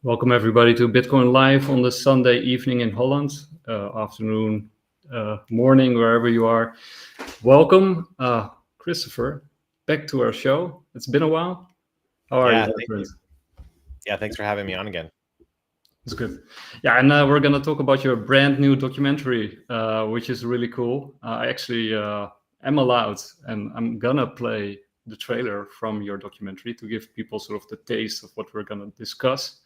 Welcome everybody to Bitcoin Live on the Sunday evening in Holland, afternoon, morning, wherever you are. Welcome, Christopher, back to our show. It's been a while. How are you, my friend? Yeah, thanks for having me on again. It's good. Yeah, and we're going to talk about your brand new documentary, which is really cool. I actually am allowed, and I'm going to play the trailer from your documentary to give people sort of the taste of what we're going to discuss.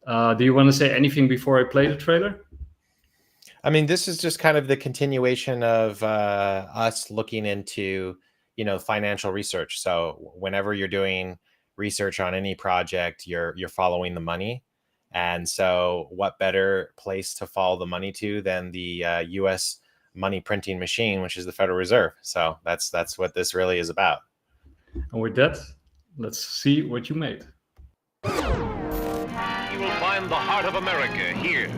Do you want to say anything before I play the trailer? I mean, this is just kind of the continuation of us looking into, financial research. So whenever you're doing research on any project, you're following the money. And so what better place to follow the money to than the U.S. money printing machine, which is the Federal Reserve. So that's what this really is about. And with that, let's see what you made. Find the heart of America here.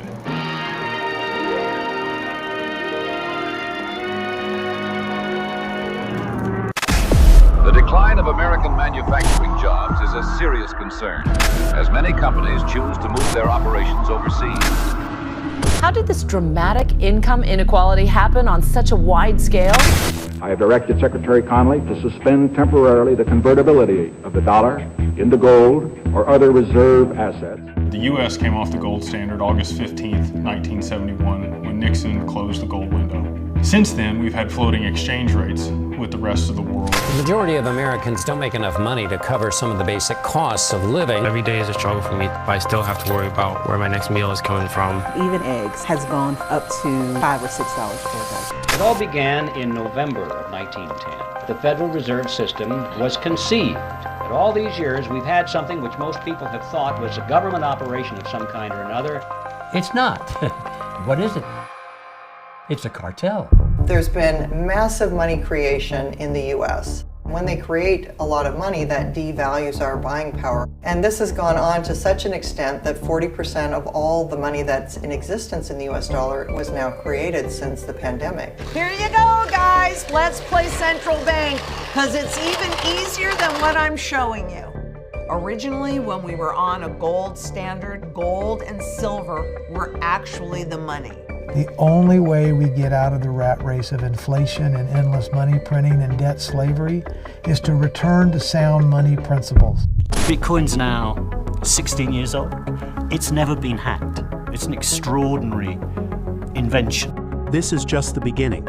The decline of American manufacturing jobs is a serious concern, as many companies choose to move their operations overseas. How did this dramatic income inequality happen on such a wide scale? I have directed Secretary Connally to suspend temporarily the convertibility of the dollar into gold or other reserve assets. The U.S. came off the gold standard August 15th, 1971, when Nixon closed the gold window. Since then, we've had floating exchange rates with the rest of the world. The majority of Americans don't make enough money to cover some of the basic costs of living. Every day is a struggle for me, but I still have to worry about where my next meal is coming from. Even eggs has gone up to $5 or $6 per dozen. It all began in November of 1910. The Federal Reserve System was conceived. But all these years, we've had something which most people have thought was a government operation of some kind or another. It's not. What is it? It's a cartel. There's been massive money creation in the U.S. When they create a lot of money, that devalues our buying power. And this has gone on to such an extent that 40% of all the money that's in existence in the U.S. dollar was now created since the pandemic. Here you go, guys. Let's play central bank, because it's even easier than what I'm showing you. Originally, when we were on a gold standard, gold and silver were actually the money. The only way we get out of the rat race of inflation and endless money printing and debt slavery is to return to sound money principles. Bitcoin's now 16 years old. It's never been hacked. It's an extraordinary invention. This is just the beginning.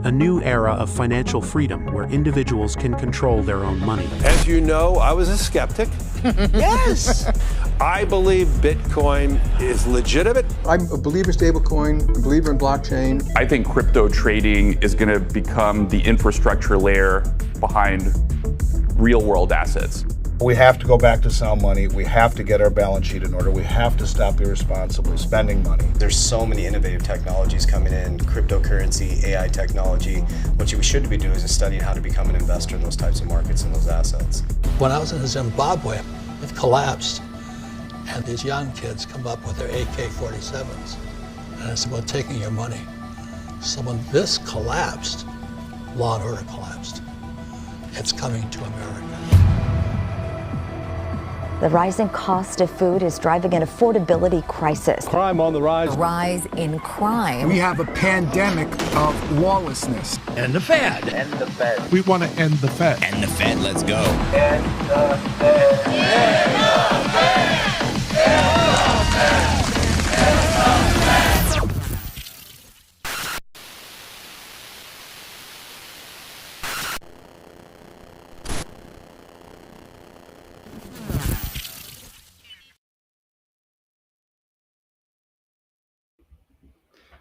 A new era of financial freedom where individuals can control their own money. As you know, I was a skeptic. Yes! I believe Bitcoin is legitimate. I'm a believer in stablecoin, a believer in blockchain. I think crypto trading is going to become the infrastructure layer behind real world assets. We have to go back to sound money. We have to get our balance sheet in order. We have to stop irresponsibly spending money. There's so many innovative technologies coming in, cryptocurrency, AI technology. What we should be doing is studying how to become an investor in those types of markets and those assets. When I was in Zimbabwe, it collapsed, and these young kids come up with their AK-47s. And it's about taking your money. So when this collapsed, law and order collapsed. It's coming to America. The rising cost of food is driving an affordability crisis. Crime on the rise. A rise in crime. We have a pandemic of lawlessness. And the Fed. And the Fed. We want to end the Fed. And the Fed, let's go. And the Fed. And the Fed. And the Fed.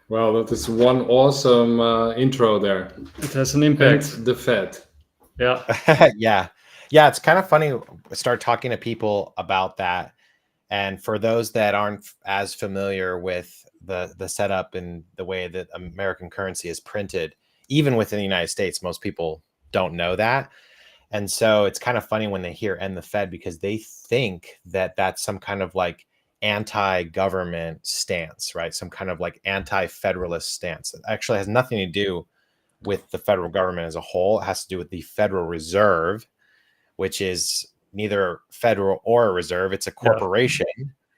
Well, that is one awesome intro there. It has an impact. And the Fed. Yeah. Yeah, it's kind of funny. Start talking to people about that. And for those that aren't as familiar with the setup and the way that American currency is printed, even within the United States, most people don't know that. And so it's kind of funny when they hear "end the Fed" because they think that that's some kind of like anti-government stance, right? Some kind of like anti-federalist stance. It actually has nothing to do with the federal government as a whole. It has to do with the Federal Reserve, which is neither federal or a reserve. It's a corporation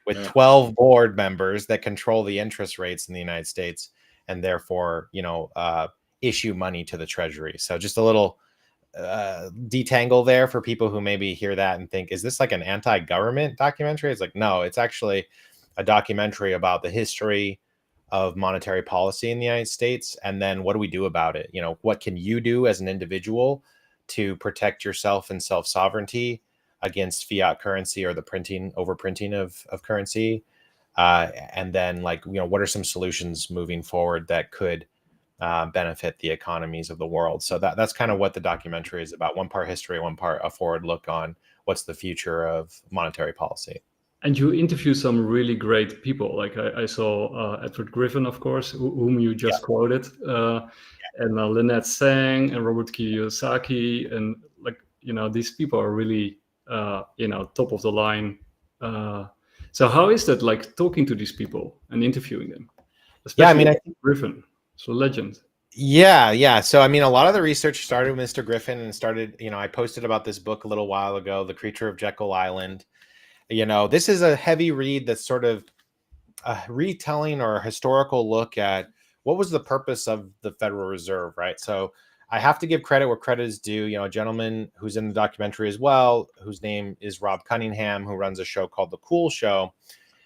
with 12 board members that control the interest rates in the United States, and therefore, issue money to the Treasury. So just a little detangle there for people who maybe hear that and think, is this like an anti-government documentary? It's like, no, it's actually a documentary about the history of monetary policy in the United States, and then what do we do about it? What can you do as an individual to protect yourself and self-sovereignty against fiat currency or the overprinting of currency? And then, what are some solutions moving forward that could benefit the economies of the world? So that's kind of what the documentary is about. One part history, one part a forward look on what's the future of monetary policy. And you interview some really great people. Like I saw Edward Griffin, of course, whom you just quoted, and Lynette Sang and Robert Kiyosaki, and these people are really top of the line. So how is that, like, talking to these people and interviewing them? Especially I think Griffin, so legend. Yeah. So a lot of the research started with Mr. Griffin and started. I posted about this book a little while ago, The Creature of Jekyll Island. This is a heavy read that's sort of a retelling or a historical look at what was the purpose of the Federal Reserve, right? So I have to give credit where credit is due. A gentleman who's in the documentary as well, whose name is Rob Cunningham, who runs a show called The Cool Show.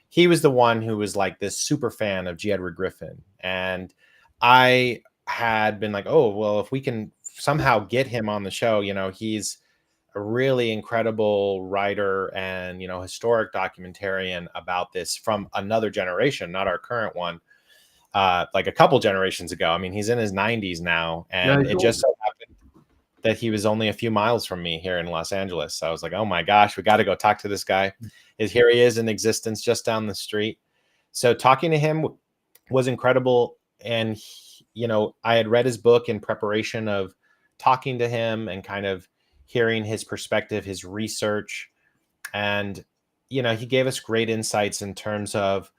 He was the one who was like this super fan of G. Edward Griffin. And I had been like, oh, well, if we can somehow get him on the show, he's a really incredible writer and, historic documentarian about this from another generation, not our current one, like a couple generations ago. He's in his 90s now, and it just so happened that he was only a few miles from me here in Los Angeles. So I was like, oh my gosh, we got to go talk to this guy. Here he is in existence just down the street. So talking to him was incredible. And, I had read his book in preparation of talking to him and kind of hearing his perspective, his research. And, he gave us great insights in terms of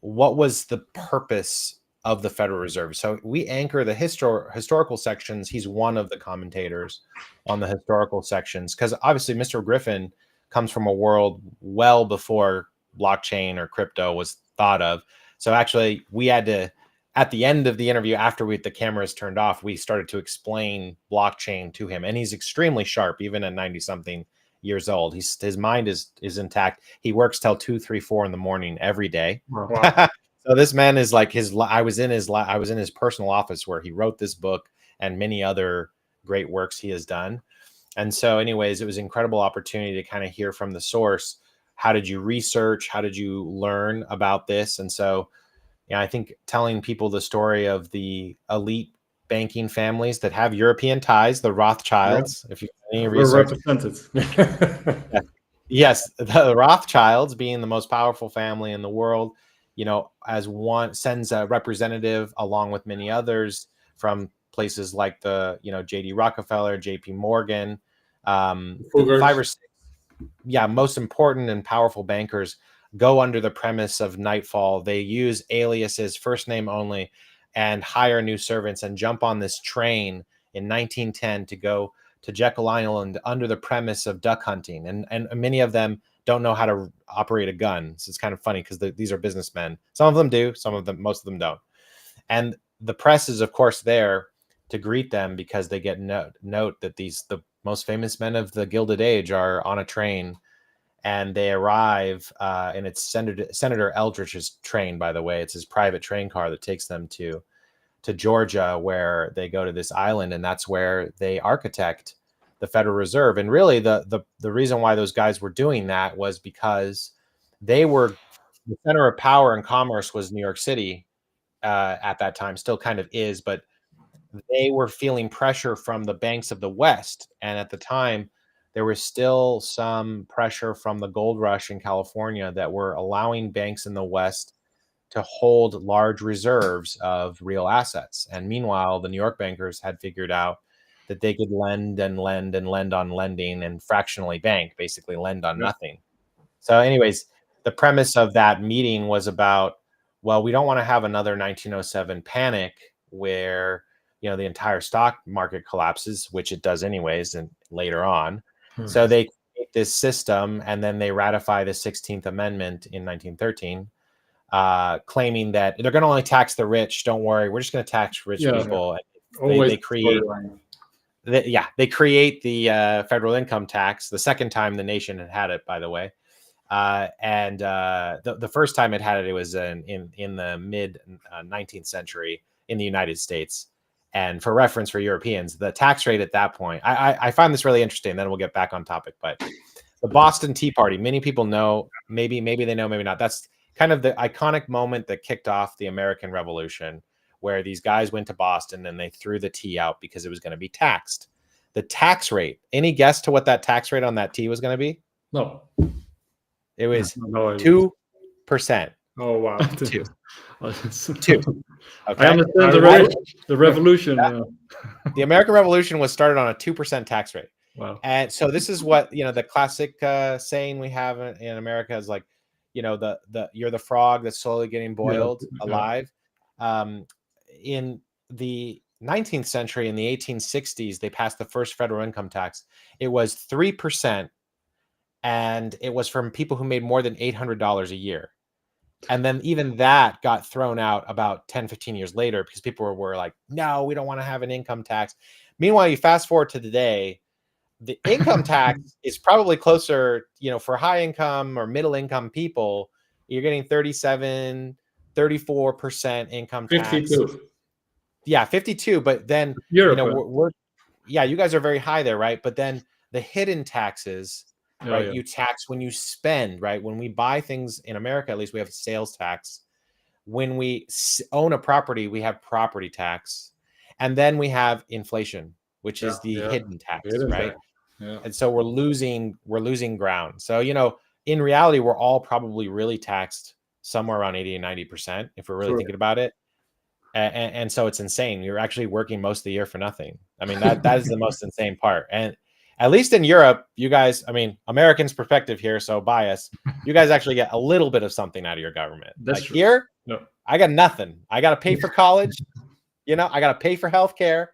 what was the purpose of the Federal Reserve. So we anchor the historical sections. He's one of the commentators on the historical sections, because obviously Mr. Griffin comes from a world well before blockchain or crypto was thought of. So actually we had to, at the end of the interview, after the cameras turned off, we started to explain blockchain to him. And he's extremely sharp, even at 90 something years old. His mind is intact. He works till 2, 3, 4 in the morning every day. Wow. So this man is like I was in his personal office where he wrote this book and many other great works he has done. And so anyways, it was an incredible opportunity to kind of hear from the source. How did you research? How did you learn about this? And so, I think telling people the story of the elite banking families that have European ties, the Rothschilds, if you've done any research. Yes, the Rothschilds being the most powerful family in the world, as one sends a representative along with many others from places like the, J.D. Rockefeller, J.P. Morgan, 5 or 6, most important and powerful bankers go under the premise of nightfall. They use aliases, first name only, and hire new servants and jump on this train in 1910 to go to Jekyll Island under the premise of duck hunting. And many of them don't know how to operate a gun. So it's kind of funny because these are businessmen. Some of them do, most of them don't. And the press is, of course, there to greet them because they get note that the most famous men of the Gilded Age are on a train. And they arrive, and it's Senator Eldridge's train, by the way. It's his private train car that takes them to Georgia, where they go to this island, and that's where they architect the Federal Reserve. And really, the reason why those guys were doing that was because they were the center of power and commerce was New York City at that time, still kind of is, but they were feeling pressure from the banks of the West, and at the time, there was still some pressure from the gold rush in California that were allowing banks in the West to hold large reserves of real assets. And meanwhile, the New York bankers had figured out that they could lend and lend and lend on lending and fractionally bank, basically lend on nothing. So anyways, the premise of that meeting was about, well, we don't want to have another 1907 panic where, the entire stock market collapses, which it does anyways, and later on. So they create this system, and then they ratify the 16th Amendment in 1913, claiming that they're going to only tax the rich. Don't worry, we're just going to tax rich people. Always They create, they create the federal income tax. The second time the nation had it, by the way, and the first time it had it, it was in the mid 19th century in the United States. And for reference for Europeans, the tax rate at that point, I find this really interesting. Then we'll get back on topic. But the Boston Tea Party, many people know, maybe they know, maybe not. That's kind of the iconic moment that kicked off the American Revolution, where these guys went to Boston and they threw the tea out because it was going to be taxed. The tax rate, any guess to what that tax rate on that tea was going to be? No. It was 2%. Oh, wow. 2. 2. Okay. I understand the revolution. The American Revolution was started on a 2% tax rate. Wow. And so this is what, the classic saying we have in America is like, you're the frog that's slowly getting boiled alive. In the 19th century, in the 1860s, they passed the first federal income tax. It was 3%, and it was from people who made more than $800 a year. And then even that got thrown out about 10, 15 years later because people were like, no, we don't want to have an income tax. Meanwhile, you fast forward to today, the income tax is probably closer, for high income or middle income people, you're getting 37, 34% income tax. 52. Yeah, 52. But then, we're you guys are very high there, right? But then the hidden taxes, right? Yeah. You tax when you spend, right? When we buy things in America, at least we have a sales tax. When we own a property, we have property tax. And then we have inflation, which is the hidden tax, right? Yeah. And so we're losing ground. So, in reality, we're all probably really taxed somewhere around 80 and 90% if we're really thinking about it. And so it's insane. You're actually working most of the year for nothing. I mean, that is the most insane part. And at least in Europe, you guys, Americans' perspective here, so bias, you guys actually get a little bit of something out of your government. That's true. Here, I got nothing. I got to pay for college. I got to pay for healthcare.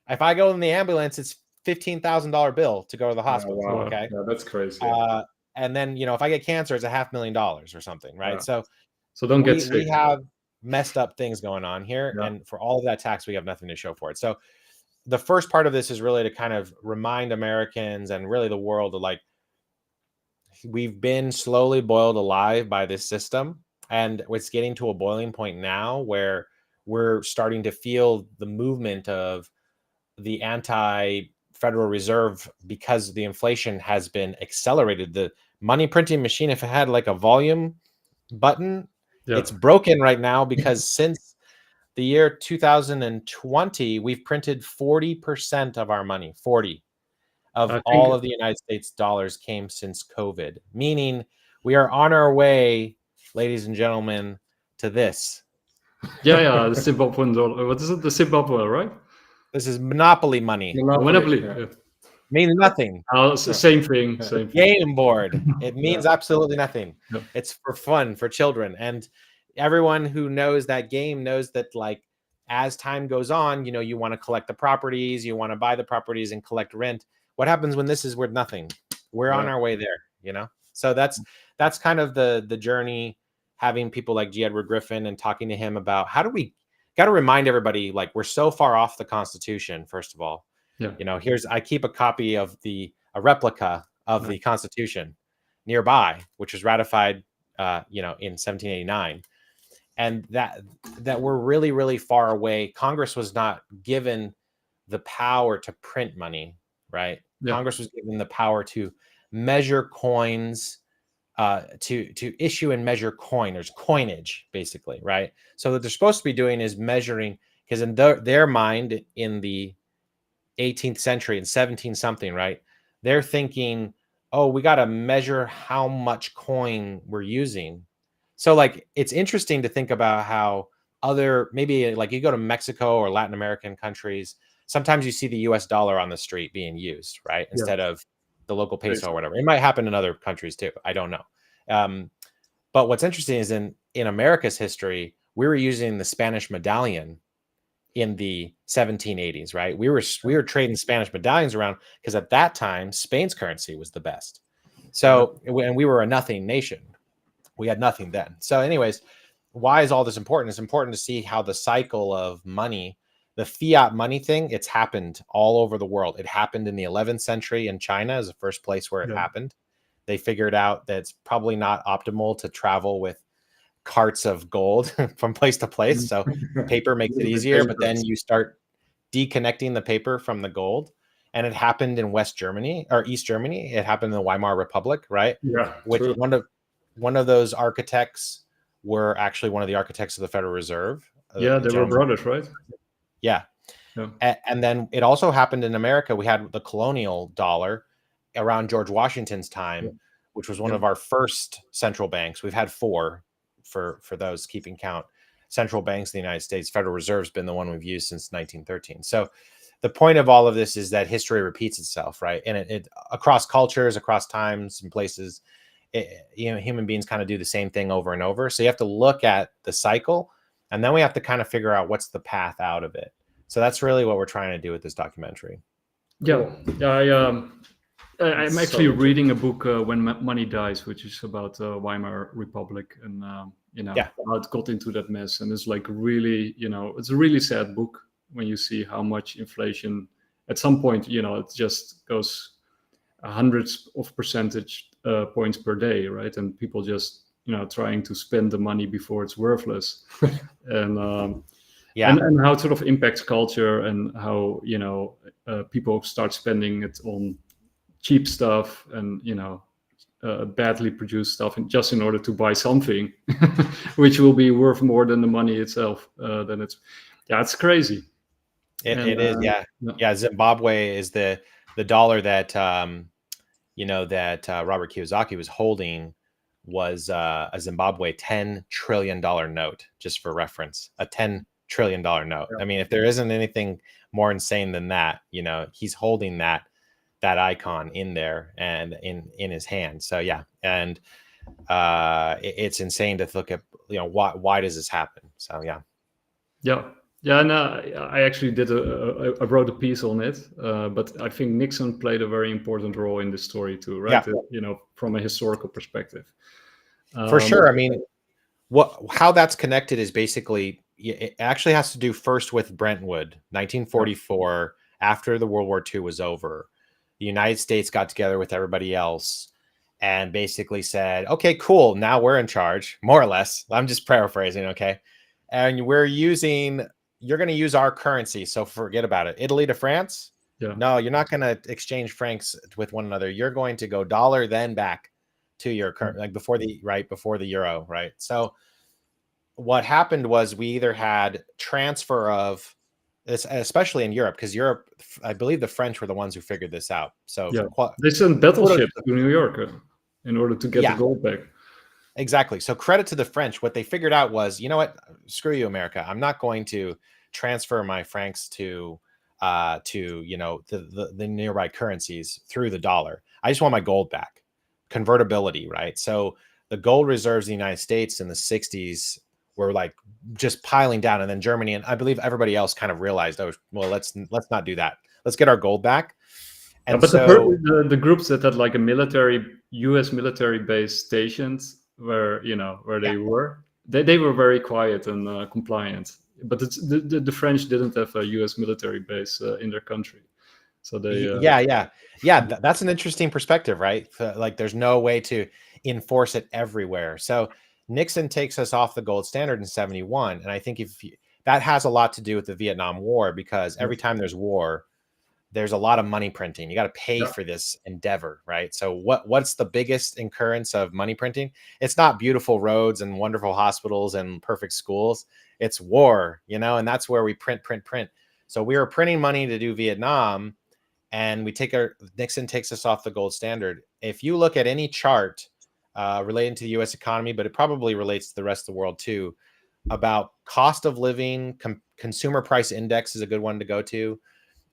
If I go in the ambulance, it's $15,000 bill to go to the hospital. Wow. Okay. Yeah, that's crazy. And then, if I get cancer, it's $500,000 or something. Right. Yeah. So don't get sick. We have messed up things going on here. Yeah. And for all of that tax, we have nothing to show for it. So the first part of this is really to kind of remind Americans and really the world of we've been slowly boiled alive by this system. And it's getting to a boiling point now where we're starting to feel the movement of the anti-Federal Reserve because the inflation has been accelerated. The money printing machine, if it had a volume button, it's broken right now because since the year 2020, we've printed 40% of our money. 40 of all of the United States dollars came since COVID, meaning we are on our way, ladies and gentlemen, to this. The Zimbabwean dollar. What is it? The Zimbabwe, right? This is monopoly money. Monopoly. Means nothing. Same thing. Game board. It means absolutely nothing. Yeah. It's for fun for children. And everyone who knows that game knows that as time goes on, you want to collect the properties, you want to buy the properties and collect rent. What happens when this is worth nothing? We're on our way there, So that's kind of the journey, having people like G. Edward Griffin and talking to him about how do we got to remind everybody, we're so far off the Constitution, first of all. Yeah. I keep a copy of a replica of the Constitution nearby, which was ratified, in 1789. And that we're really, really far away. Congress was not given the power to print money, right? Yeah. Congress was given the power to measure coins, to issue and measure coinage, basically, right? So what they're supposed to be doing is measuring, because in their mind, in the 18th century and 17 something, right? They're thinking, oh, we got to measure how much coin we're using. So it's interesting to think about how maybe you go to Mexico or Latin American countries, sometimes you see the US dollar on the street being used, right? Instead of the local peso or whatever. It might happen in other countries too. I don't know. But what's interesting is in America's history, we were using the Spanish medallion in the 1780s, right? We were trading Spanish medallions around because at that time, Spain's currency was the best. So, and we were a nothing nation. We had nothing then. So anyways, why is all this important? It's important to see how the cycle of money, the fiat money thing, it's happened all over the world. It happened in the 11th century in China as the first place where it happened. They figured out that it's probably not optimal to travel with carts of gold from place to place. So paper makes it easier, but then you start deconnecting the paper from the gold. And it happened in West Germany or East Germany. It happened in the Weimar Republic, right? Yeah. Which one of those architects were actually one of the architects of the Federal Reserve. Yeah, they were brothers, right? Yeah. And then it also happened in America. We had the colonial dollar around George Washington's time, which was one of our first central banks. We've had 4 for those keeping count. Central banks in the United States. Federal Reserve's been the one we've used since 1913. So the point of all of this is that history repeats itself, right? And it across cultures, across times and places, human beings kind of do the same thing over and over. So you have to look at the cycle, and then we have to kind of figure out what's the path out of it. So that's really what we're trying to do with this documentary. Yeah, I'm actually reading a book, When Money Dies, which is about Weimar Republic and how it got into that mess. And it's like really, it's a really sad book when you see how much inflation at some point, it just goes hundreds of percentage points per day, right? And people just, trying to spend the money before it's worthless. And and how it sort of impacts culture and how, people start spending it on cheap stuff and, badly produced stuff just in order to buy something, which will be worth more than the money itself. Then it's crazy. It is. Yeah. Zimbabwe is the dollar that, Robert Kiyosaki was holding was a Zimbabwe $10 trillion note, just for reference, a $10 trillion note. I mean, if there isn't anything more insane than that, he's holding that icon in there and in his hand. So yeah. And it's insane to look at, why does this happen? So yeah. Yeah, and I actually I wrote a piece on it, but I think Nixon played a very important role in this story too, right? Yeah. From a historical perspective. For sure. I mean, how that's connected is basically, it actually has to do first with Brentwood, 1944, after the World War II was over. The United States got together with everybody else and basically said, okay, cool, now we're in charge, more or less. I'm just paraphrasing, okay? And you're going to use our currency, so forget about it. Italy to France? Yeah. No, you're not going to exchange francs with one another. You're going to go dollar, then back to your current, like before the euro, right? So what happened was we either had transfer of, especially in Europe, because Europe, I believe the French were the ones who figured this out. So they sent battleships to New York in order to get the gold back. Exactly. So credit to the French. What they figured out was, you know what? Screw you, America. I'm not going to transfer my francs to the nearby currencies through the dollar. I just want my gold back. Convertibility, right? So the gold reserves in the United States in the 60s were like just piling down, and then Germany and I believe everybody else kind of realized, oh, well, let's not do that. Let's get our gold back. And but so the groups that had like a U.S. military base stations where they were, they were very quiet and compliant. But the French didn't have a U.S. military base in their country, so they that's an interesting perspective, right? Like there's no way to enforce it everywhere. So Nixon takes us off the gold standard in 71, and I think that has a lot to do with the Vietnam War, because every time there's war, there's a lot of money printing. You got to pay for this endeavor, right? So what's the biggest incurrence of money printing? It's not beautiful roads and wonderful hospitals and perfect schools. It's war, and that's where we print. So we were printing money to do Vietnam, and Nixon takes us off the gold standard. If you look at any chart relating to the U.S. economy, but it probably relates to the rest of the world too, about cost of living, consumer price index is a good one to go to.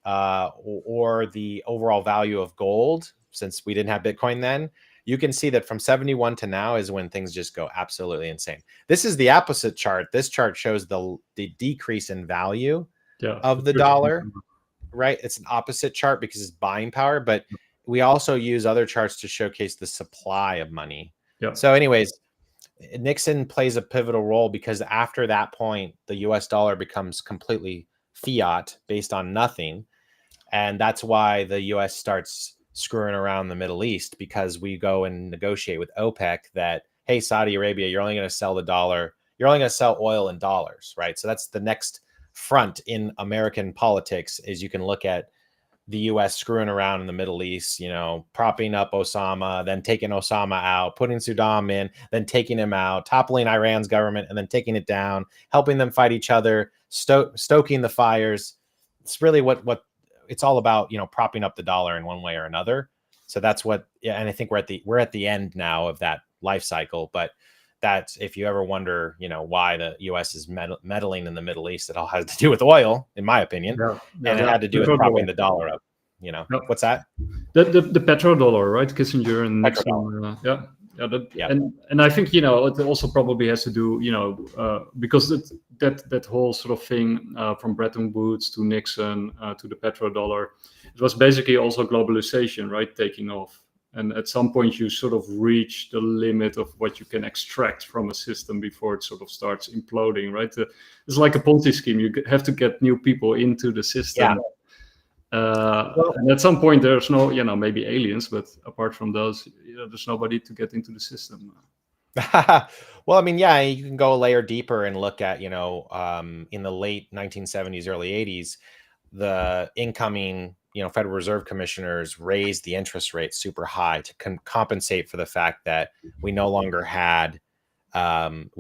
Or the overall value of gold, since we didn't have Bitcoin then, you can see that from 71 to now is when things just go absolutely insane. This is the opposite chart. This chart shows the decrease in value of the dollar, right? It's an opposite chart because it's buying power, but we also use other charts to showcase the supply of money. Yeah. So anyways, Nixon plays a pivotal role because after that point, the US dollar becomes completely fiat based on nothing. And that's why the US starts screwing around the Middle East, because we go and negotiate with OPEC that, hey, Saudi Arabia, you're only going to sell the dollar. You're only going to sell oil in dollars, right? So that's the next front in American politics, is you can look at the US screwing around in the Middle East, you know, propping up Osama, then taking Osama out, putting Saddam in, then taking him out, toppling Iran's government, and then taking it down, helping them fight each other, stoking the fires. It's really what it's all about, you know, propping up the dollar in one way or another. So that's what, yeah. And I think we're at the end now of that life cycle. But that's, if you ever wonder, you know, why the US is meddling in the Middle East, it all has to do with oil, in my opinion. And it had to do with propping the dollar up, you know. What's that? The petrodollar, right? Kissinger and Nixon. And I think, you know, it also probably has to do, you know, because that whole sort of thing from Bretton Woods to Nixon to the petrodollar, it was basically also globalization, right? Taking off. And at some point you sort of reach the limit of what you can extract from a system before it sort of starts imploding, right? It's like a Ponzi scheme. You have to get new people into the system. And at some point there's no, you know, maybe aliens, but apart from those, you know, there's nobody to get into the system. Well, I mean, yeah, you can go a layer deeper and look at, you know, in the late 1970s, early 80s, the incoming, you know, Federal Reserve commissioners raised the interest rate super high to compensate for the fact that we no longer had the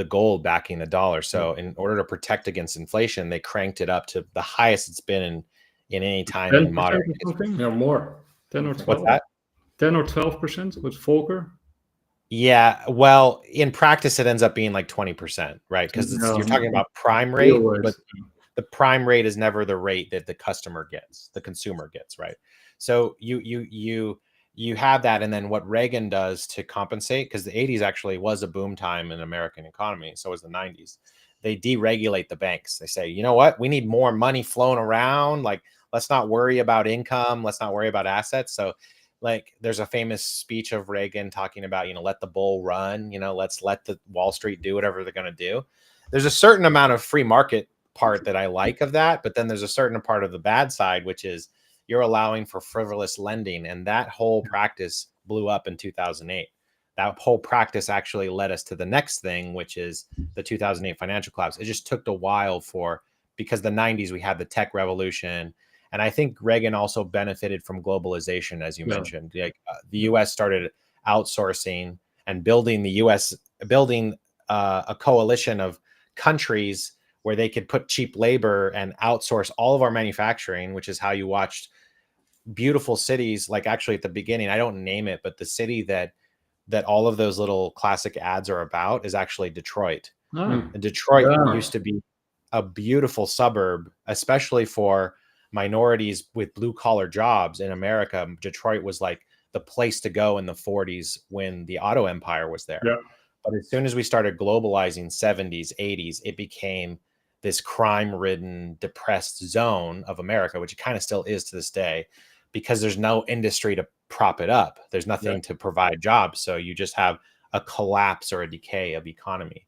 gold backing the dollar. So in order to protect against inflation, they cranked it up to the highest it's been in any time in modern history. Yeah, more. 10 or 12. What's that? 10 or 12% with Volcker. Yeah, well, in practice, it ends up being like 20%, right? Because you're talking about prime rate, but the prime rate is never the rate that the consumer gets, right? So you have that, and then what Reagan does to compensate, because the 80s actually was a boom time in American economy, so was the 90s. They deregulate the banks. They say, you know what, we need more money flowing around. Like, let's not worry about income. Let's not worry about assets. So, like, there's a famous speech of Reagan talking about, you know, let the bull run. You know, let's let the Wall Street do whatever they're going to do. There's a certain amount of free market part that I like of that, but then there's a certain part of the bad side, which is you're allowing for frivolous lending, and that whole practice blew up in 2008. That whole practice actually led us to the next thing, which is the 2008 financial collapse. It just took a while because the 90s we had the tech revolution, and I think Reagan also benefited from globalization, as you mentioned. Like the U.S. started outsourcing and building a coalition of countries where they could put cheap labor and outsource all of our manufacturing, which is how you watched beautiful cities. Like, actually at the beginning, I don't name it, but the city that all of those little classic ads are about is actually Detroit. And Detroit used to be a beautiful suburb, especially for minorities with blue collar jobs in America. Detroit was like the place to go in the 40s when the auto empire was there. But as soon as we started globalizing 70s, 80s, it became this crime-ridden, depressed zone of America, which it kind of still is to this day, because there's no industry to prop it up. There's nothing to provide jobs. So you just have a collapse or a decay of economy.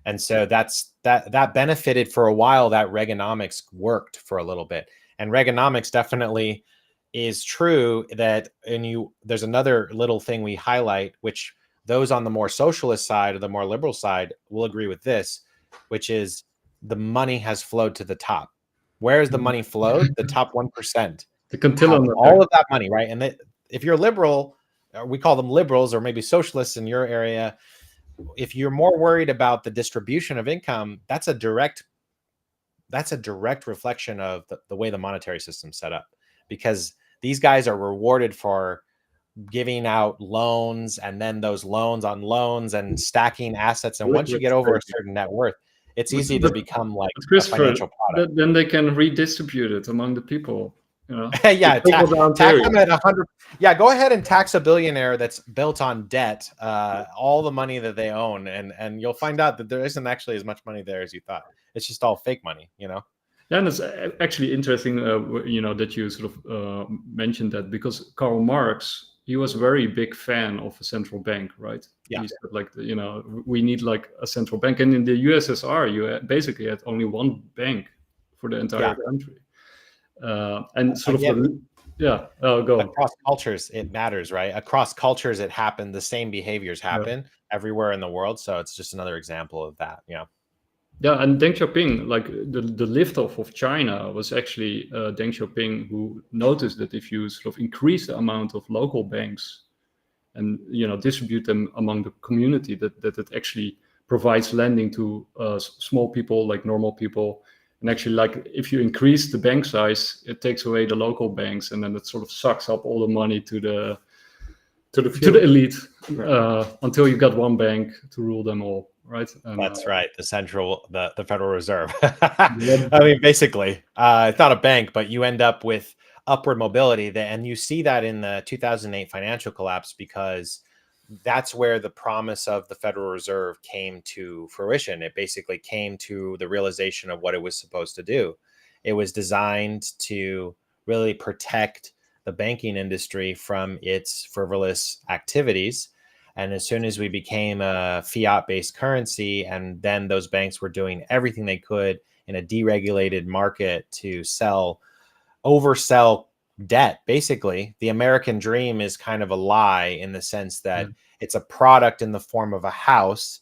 And so that benefited for a while. That Reaganomics worked for a little bit. And Reaganomics definitely is true that, there's another little thing we highlight, which those on the more socialist side or the more liberal side will agree with this, which is the money has flowed to the top. Where has the money flowed? The top 1%. All of that money, right? And if you're liberal, we call them liberals, or maybe socialists in your area, if you're more worried about the distribution of income, that's a direct reflection of the way the monetary system's set up, because these guys are rewarded for giving out loans, and then those loans on loans and stacking assets. And once you get over a certain net worth, it's easy to become like a financial product. Then they can redistribute it among the people. You know? Tax them at 100. Yeah, go ahead and tax a billionaire that's built on debt, all the money that they own, and you'll find out that there isn't actually as much money there as you thought. It's just all fake money, you know. Yeah, and it's actually interesting, that you sort of mentioned that, because Karl Marx, he was a very big fan of a central bank, right? Yeah. He said, like, we need like a central bank, and in the USSR, you basically had only one bank for the entire country, and sort Again, go on. Across cultures, it matters, right? Across cultures, it happened. The same behaviors happen everywhere in the world. So it's just another example of that. Yeah. Yeah, and Deng Xiaoping, like the liftoff of China was actually Deng Xiaoping who noticed that if you sort of increase the amount of local banks and distribute them among the community, that it actually provides lending to small people, like normal people. And actually, like, if you increase the bank size, it takes away the local banks, and then it sort of sucks up all the money to the elite until you got one bank to rule them all. Right. And, that's right. The Federal Reserve. I mean, basically, it's not a bank, but you end up with upward mobility. And you see that in the 2008 financial collapse, because that's where the promise of the Federal Reserve came to fruition. It basically came to the realization of what it was supposed to do. It was designed to really protect the banking industry from its frivolous activities. And as soon as we became a fiat-based currency, and then those banks were doing everything they could in a deregulated market to oversell debt, basically, the American dream is kind of a lie, in the sense that it's a product in the form of a house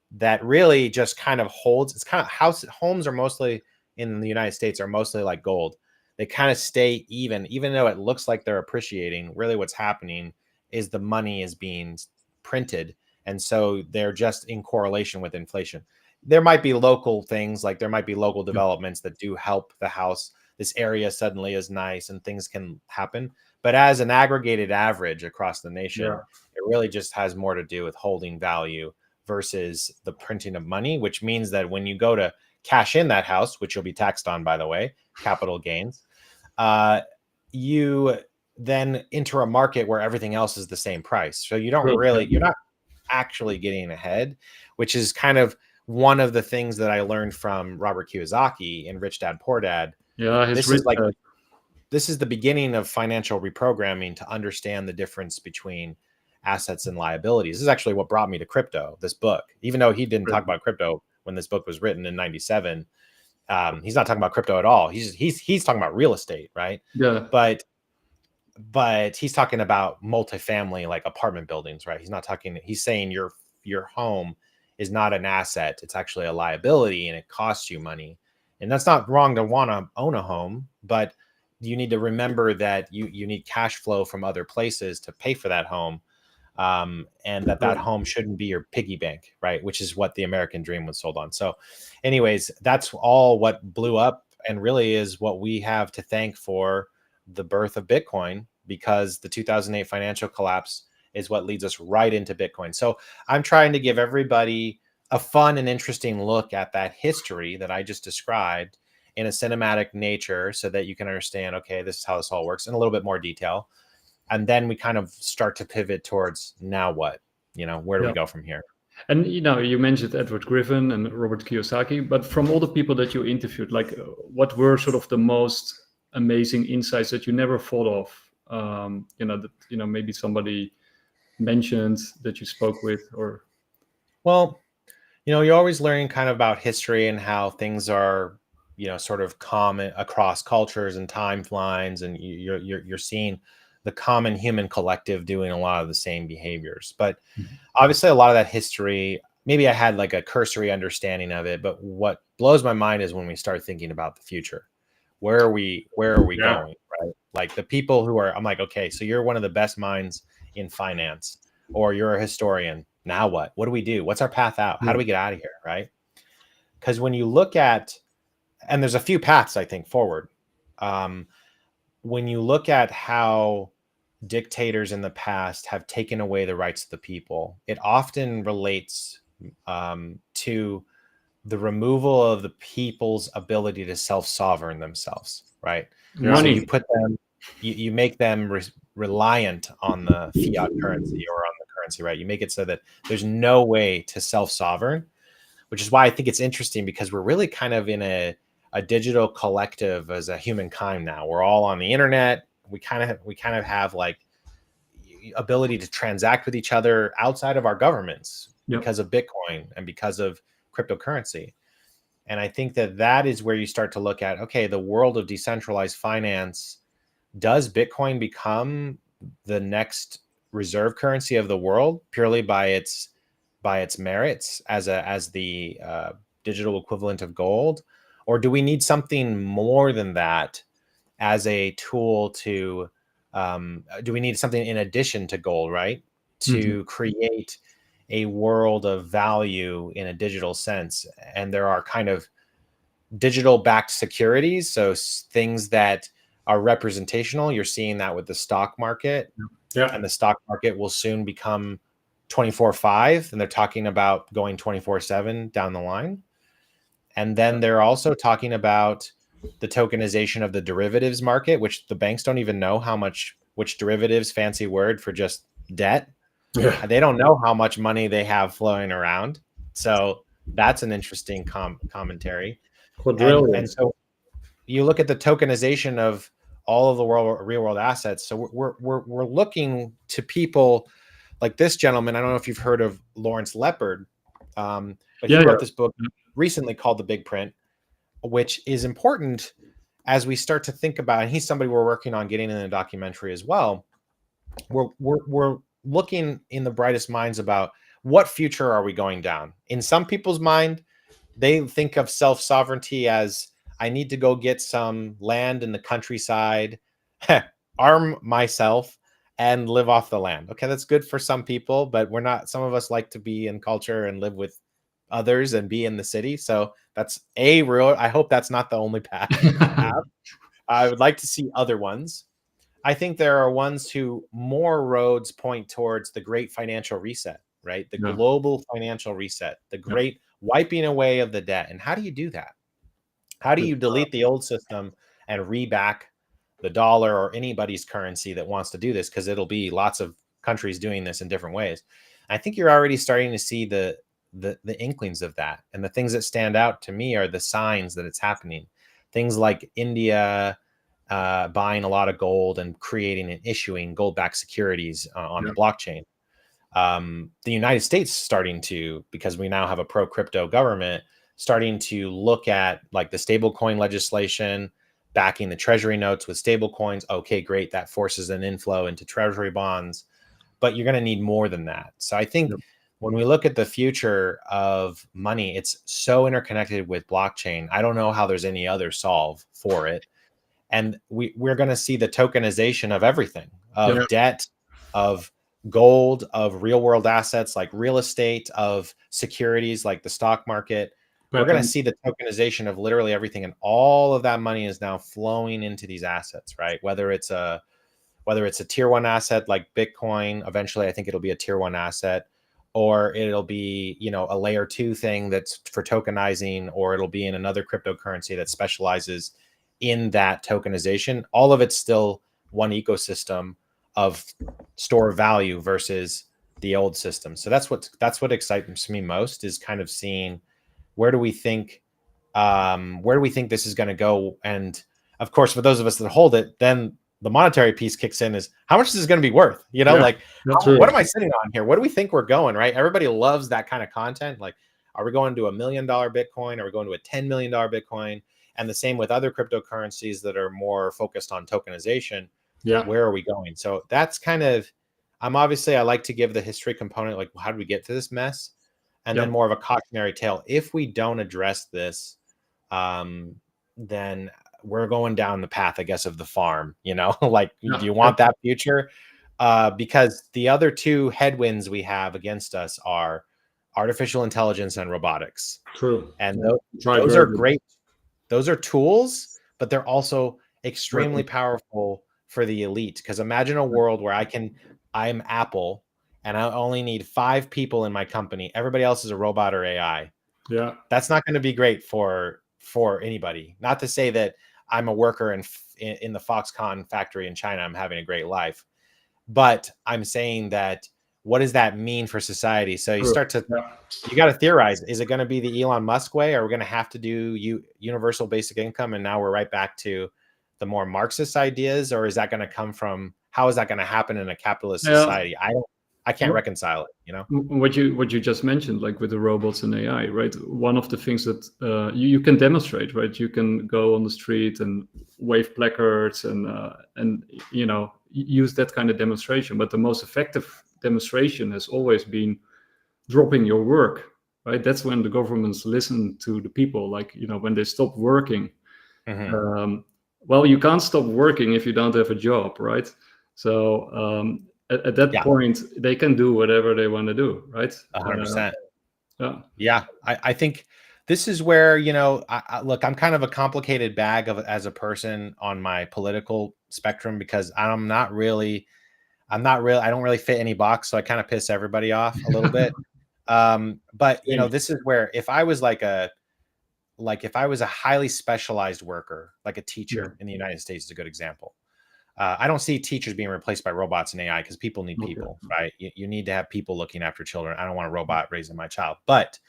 that really just kind of holds. It's kind of homes are mostly in the United States are mostly like gold. They kind of stay even though it looks like they're appreciating. Really what's happening is the money is being printed, and so they're just in correlation with inflation. There might be local things, like there might be local developments that do help the house. This area suddenly is nice and things can happen, but as an aggregated average across the nation, it really just has more to do with holding value versus the printing of money, which means that when you go to cash in that house, which you'll be taxed on, by the way, capital gains, you then enter a market where everything else is the same price. So you don't you're not actually getting ahead, which is kind of one of the things that I learned from Robert Kiyosaki in Rich Dad Poor Dad. Yeah, this is the beginning of financial reprogramming, to understand the difference between assets and liabilities. This is actually what brought me to crypto, this book. Even though he didn't talk about crypto when this book was written in 97, he's not talking about crypto at all. He's talking about real estate, right? Yeah. But he's talking about multifamily, like apartment buildings, right? He's saying your home is not an asset. It's actually a liability, and it costs you money. And that's not wrong to want to own a home, but you need to remember that you need cash flow from other places to pay for that home. And that home shouldn't be your piggy bank, right? Which is what the American dream was sold on. So anyways, that's all what blew up, and really is what we have to thank for the birth of Bitcoin, because the 2008 financial collapse is what leads us right into Bitcoin. So I'm trying to give everybody a fun and interesting look at that history that I just described in a cinematic nature, so that you can understand, okay, this is how this all works in a little bit more detail. And then we kind of start to pivot towards, now what? Where do we go from here? And you mentioned Edward Griffin and Robert Kiyosaki, but from all the people that you interviewed, like, what were sort of the most amazing insights that you never thought of? Maybe somebody mentioned that you spoke with, or. Well, you're always learning kind of about history and how things are, sort of common across cultures and timelines, and you're seeing the common human collective doing a lot of the same behaviors. But obviously a lot of that history, maybe I had like a cursory understanding of it, but what blows my mind is when we start thinking about the future. Where are we going, right? Like the people I'm like, okay, so you're one of the best minds in finance, or you're a historian. Now what? What do we do? What's our path out? How do we get out of here, right? Because when you look at, and there's a few paths, I think, forward. When you look at how dictators in the past have taken away the rights of the people, it often relates to the removal of the people's ability to self-sovereign themselves, right? So you put them, you make them reliant on the fiat currency, or on the currency, right? You make it so that there's no way to self-sovereign, which is why I think it's interesting, because we're really kind of in a a digital collective as a humankind now. We're all on the internet. We kind of have like ability to transact with each other outside of our governments because of Bitcoin and because of cryptocurrency. And I think that is where you start to look at, okay, the world of decentralized finance, does Bitcoin become the next reserve currency of the world purely by its merits as the digital equivalent of gold? Or do we need something more than that as a tool to, do we need something in addition to gold, right? To create a world of value in a digital sense. And there are kind of digital backed securities. So things that are representational. You're seeing that with the stock market. Yeah. And the stock market will soon become 24/5. And they're talking about going 24/7 down the line. And then they're also talking about the tokenization of the derivatives market, which the banks don't even know how much, which derivatives, fancy word for just debt. Yeah. They don't know how much money they have flowing around. So that's an interesting commentary. And so you look at the tokenization of all of the real world assets. So we're looking to people like this gentleman. I don't know if you've heard of Lawrence Leopard, but he wrote this book recently called The Big Print, which is important as we start to think about, and he's somebody we're working on getting in a documentary as well. We're looking in the brightest minds about what future are we going down. In some people's mind, they think of self-sovereignty as, I need to go get some land in the countryside, arm myself, and live off the land. Okay, that's good for some people, but we're not. Some of us like to be in culture and live with others and be in the city. So that's a real. I hope that's not the only path to have. I would like to see other ones. I think there are ones who more roads point towards the great financial reset, right? The global financial reset, the great wiping away of the debt. And how do you do that? How do you delete the old system and reback the dollar or anybody's currency that wants to do this? Because it'll be lots of countries doing this in different ways. I think you're already starting to see the inklings of that. And the things that stand out to me are the signs that it's happening. Things like India buying a lot of gold and creating and issuing gold-backed securities on the blockchain. The United States starting to, because we now have a pro-crypto government, starting to look at like the stablecoin legislation, backing the treasury notes with stablecoins. Okay, great. That forces an inflow into treasury bonds, but you're going to need more than that. So I think when we look at the future of money, it's so interconnected with blockchain. I don't know how there's any other solve for it. And we're going to see the tokenization of everything, of debt, of gold, of real world assets like real estate, of securities like the stock market. We're going to see the tokenization of literally everything, and all of that money is now flowing into these assets, right? Whether it's a tier one asset like Bitcoin, eventually I think it'll be a tier one asset, or it'll be, you know, a layer 2 thing that's for tokenizing, or it'll be in another cryptocurrency that specializes in that tokenization. All of it's still one ecosystem of store value versus the old system. So that's what excites me most, is kind of seeing where do we think this is going to go. And of course, for those of us that hold it, then the monetary piece kicks in, is how much is this going to be worth? You know, what am I sitting on here? What do we think we're going, right? Everybody loves that kind of content. Like, are we going to $1 million Bitcoin? Are we going to a $10 million Bitcoin? And the same with other cryptocurrencies that are more focused on tokenization. Yeah. Where are we going? So that's kind of, I like to give the history component, like, how did we get to this mess? And then more of a cautionary tale. If we don't address this, then we're going down the path, I guess, of the farm, you know, like, do you want that future? Because the other two headwinds we have against us are artificial intelligence and robotics. True. And those are great. Those are tools, but they're also extremely powerful for the elite. Because imagine a world where I'm Apple, and I only need 5 people in my company. Everybody else is a robot or AI. Yeah. That's not going to be great for anybody. Not to say that I'm a worker in the Foxconn factory in China, I'm having a great life. But I'm saying that what does that mean for society? So you True. start to, you got to theorize, is it going to be the Elon Musk way? Or are we going to have to do universal basic income? And now we're right back to the more Marxist ideas, or is that going to come from, how is that going to happen in a capitalist society? I can't reconcile it, you know? What you just mentioned, like with the robots and AI, right? One of the things that you can demonstrate, right? You can go on the street and wave placards and you know, use that kind of demonstration. But the most effective demonstration has always been dropping your work, right? That's when the governments listen to the people, like, you know, when they stop working. Well, you can't stop working if you don't have a job, right? So at that point, they can do whatever they want to do, right? 100%. Yeah, I think this is where, you know, look, I'm kind of a complicated bag as a person on my political spectrum, because I don't really fit any box. So I kind of piss everybody off a little bit. But you know, this is where, if I was if I was a highly specialized worker, like a teacher in the United States is a good example. I don't see teachers being replaced by robots and AI, because people need people, right? You need to have people looking after children. I don't want a robot raising my child. But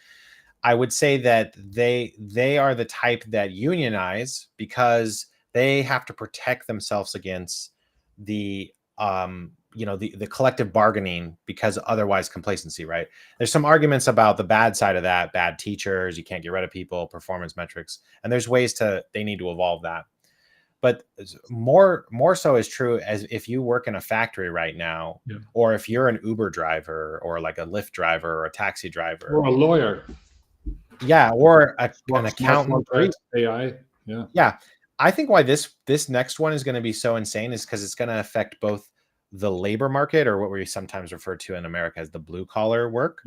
I would say that they are the type that unionize because they have to protect themselves against the you know, the collective bargaining, because otherwise complacency, right? There's some arguments about the bad side of that, bad teachers, you can't get rid of people, performance metrics, and there's ways they need to evolve that. But more so is true as if you work in a factory right now, or if you're an Uber driver, or like a Lyft driver, or a taxi driver, or a lawyer. Yeah, or an accountant. AI. Yeah. I think why this next one is going to be so insane is because it's going to affect both the labor market, or what we sometimes refer to in America as the blue collar work.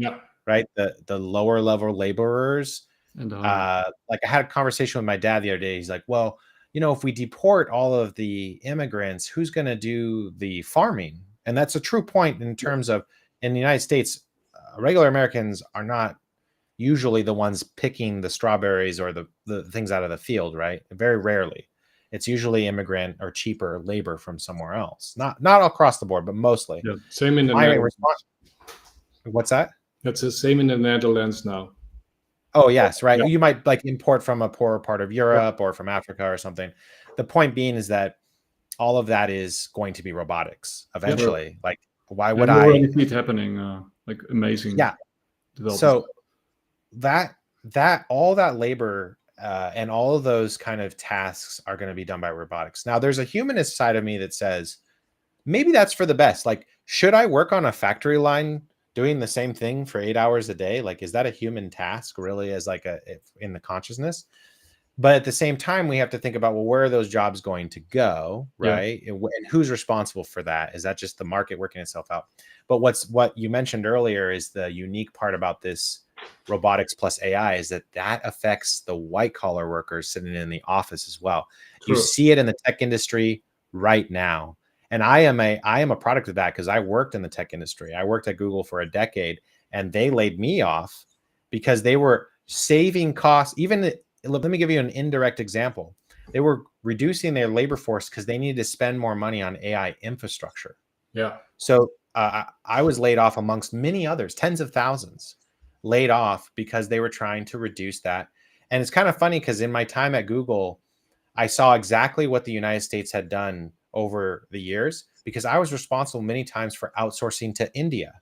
Right. The lower level laborers. And like I had a conversation with my dad the other day. He's like, well, you know, if we deport all of the immigrants, who's going to do the farming? And that's a true point in terms of, in the United States, regular Americans are not usually the ones picking the strawberries or the things out of the field, right? Very rarely. It's usually immigrant or cheaper labor from somewhere else. Not across the board, but mostly. Yeah, same in the Netherlands. What's that? That's the same in the Netherlands now. Oh, yes, right. You might like import from a poorer part of Europe or from Africa or something. The point being is that all of that is going to be robotics eventually. Like, why would I? already see it happening, like amazing. Yeah. So that all that labor and all of those kind of tasks are going to be done by robotics. Now, there's a humanist side of me that says maybe that's for the best. Like, should I work on a factory line doing the same thing for 8 hours a day? Like, is that a human task really, as like in the consciousness? But at the same time, we have to think about, well, where are those jobs going to go, right? And who's responsible for that? Is that just the market working itself out? But what you mentioned earlier is the unique part about this robotics plus AI is that affects the white collar workers sitting in the office as well. True. You see it in the tech industry right now. And I am a product of that, because I worked in the tech industry. I worked at Google for a decade, and they laid me off because they were saving costs. Let me give you an indirect example. They were reducing their labor force because they needed to spend more money on AI infrastructure. Yeah. So I was laid off amongst many others, tens of thousands laid off because they were trying to reduce that. And it's kind of funny because in my time at Google, I saw exactly what the United States had done over the years, because I was responsible many times for outsourcing to India.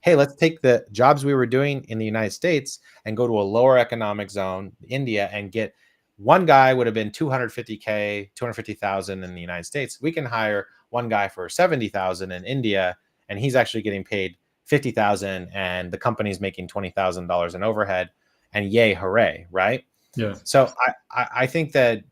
Hey, let's take the jobs we were doing in the United States and go to a lower economic zone, India, and get one guy would have been $250,000 in the United States. We can hire one guy for $70,000 in India, and he's actually getting paid $50,000, and the company's making $20,000 in overhead, and yay, hooray, right? Yeah. So I think that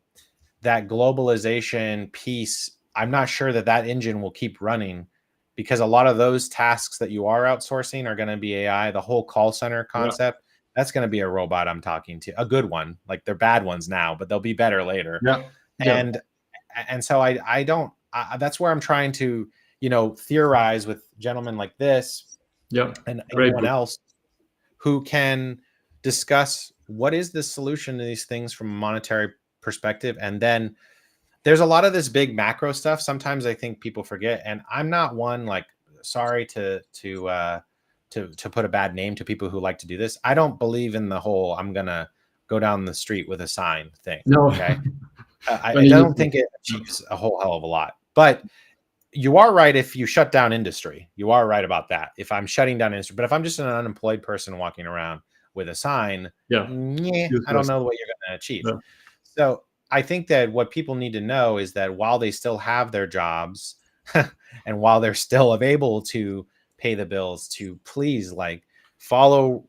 globalization piece, I'm not sure that engine will keep running, because a lot of those tasks that you are outsourcing are going to be AI. The whole call center concept, that's going to be a robot I'm talking to, a good one. Like, they're bad ones now, but they'll be better later. Yeah. And so I don't, that's where I'm trying to, you know, theorize with gentlemen like this and anyone else who can discuss what is the solution to these things from a monetary perspective. And then there's a lot of this big macro stuff. Sometimes I think people forget, and I'm not one like sorry to put a bad name to people who like to do this. I don't believe in the whole I'm gonna go down the street with a sign thing. No. Okay. I don't think it achieves a whole hell of a lot. But you are right if you shut down industry. You are right about that. If I'm shutting down industry, but if I'm just an unemployed person walking around with a sign, I don't know what you're going to achieve. Yeah. So I think that what people need to know is that while they still have their jobs and while they're still able to pay the bills, to please like follow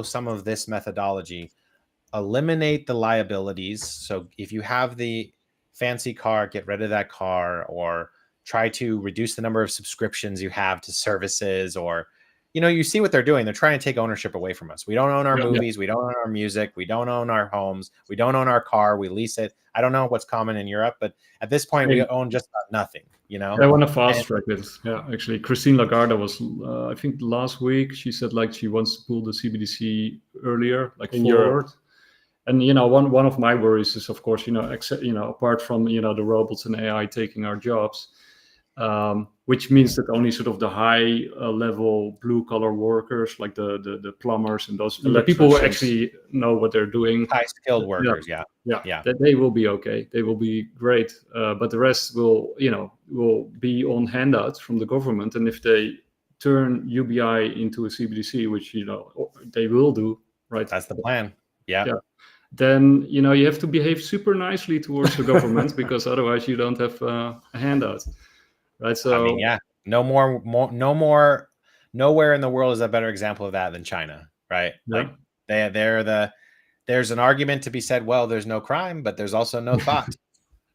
some of this methodology, eliminate the liabilities. So if you have the fancy car, get rid of that car, or try to reduce the number of subscriptions you have to services, or, you know, you see what they're doing. They're trying to take ownership away from us. We don't own our movies. We don't own our music. We don't own our homes. We don't own our car. We lease it. I don't know what's common in Europe, but at this point we own just about nothing, you know? I want to fast track this. Yeah, actually, Christine Lagarde was, I think last week, she said like she wants to pull the CBDC earlier, like in Europe. And, you know, one of my worries is, of course, apart from, the robots and AI taking our jobs, which means that only sort of the high level blue collar workers, like the plumbers and those people who actually know what they're doing, high skilled workers, that they will be okay. They will be great. But the rest will be on handouts from the government. And if they turn UBI into a CBDC, which, they will do, right? That's the plan. Yeah. Then, you have to behave super nicely towards the government because otherwise you don't have a handout. Right. So I mean, nowhere in the world is a better example of that than China. Right. Yeah. Like there's an argument to be said, well, there's no crime, but there's also no thought,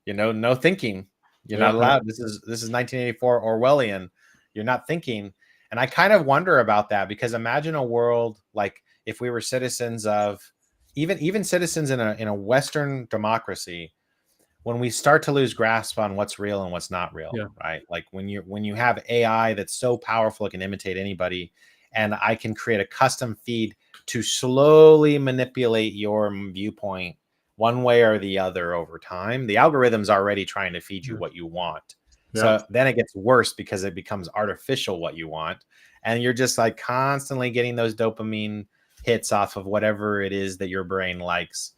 no thinking. You're not allowed. This is 1984 Orwellian. You're not thinking. And I kind of wonder about that, because imagine a world like if we were citizens of even citizens in a Western democracy, when we start to lose grasp on what's real and what's not real, right? Like when you have AI that's so powerful, it can imitate anybody, and I can create a custom feed to slowly manipulate your viewpoint one way or the other over time. The algorithm's already trying to feed you what you want. So then it gets worse because it becomes artificial what you want. And you're just like constantly getting those dopamine hits off of whatever it is that your brain likes.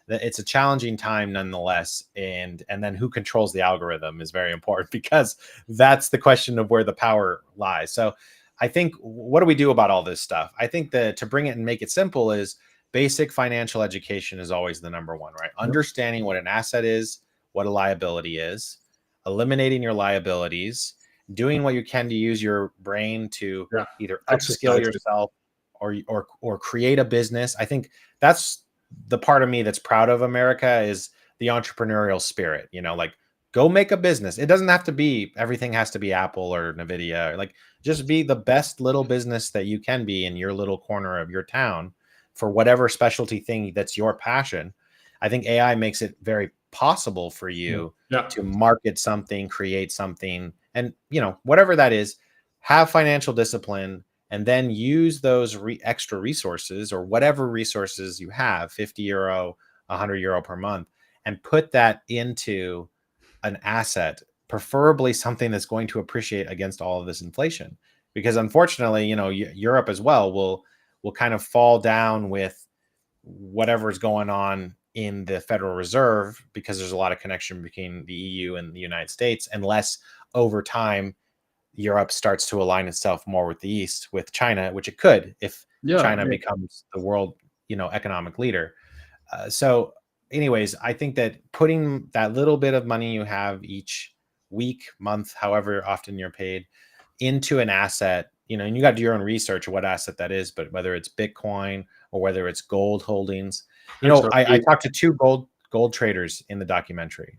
It's a challenging time nonetheless. And then who controls the algorithm is very important, because that's the question of where the power lies. So I think, what do we do about all this stuff? I think that to bring it and make it simple is basic financial education is always the number one, right? Understanding what an asset is, what a liability is, eliminating your liabilities, doing what you can to use your brain to either upskill yourself or create a business. I think that's the part of me that's proud of America, is the entrepreneurial spirit, like go make a business. It doesn't have to be, everything has to be Apple or Nvidia, like just be the best little business that you can be in your little corner of your town for whatever specialty thing that's your passion. I think AI makes it very possible for you to market something, create something, and whatever that is, have financial discipline, and then use those extra resources or whatever resources you have, 50 euro, 100 euro per month, and put that into an asset, preferably something that's going to appreciate against all of this inflation. Because unfortunately, Europe as well will kind of fall down with whatever's going on in the Federal Reserve, because there's a lot of connection between the EU and the United States, unless over time Europe starts to align itself more with the East, with China, which it could if China becomes the world, economic leader. So anyways, I think that putting that little bit of money you have each week, month, however often you're paid, into an asset, and you got to do your own research of what asset that is, but whether it's Bitcoin or whether it's gold holdings, I talked to two gold traders in the documentary.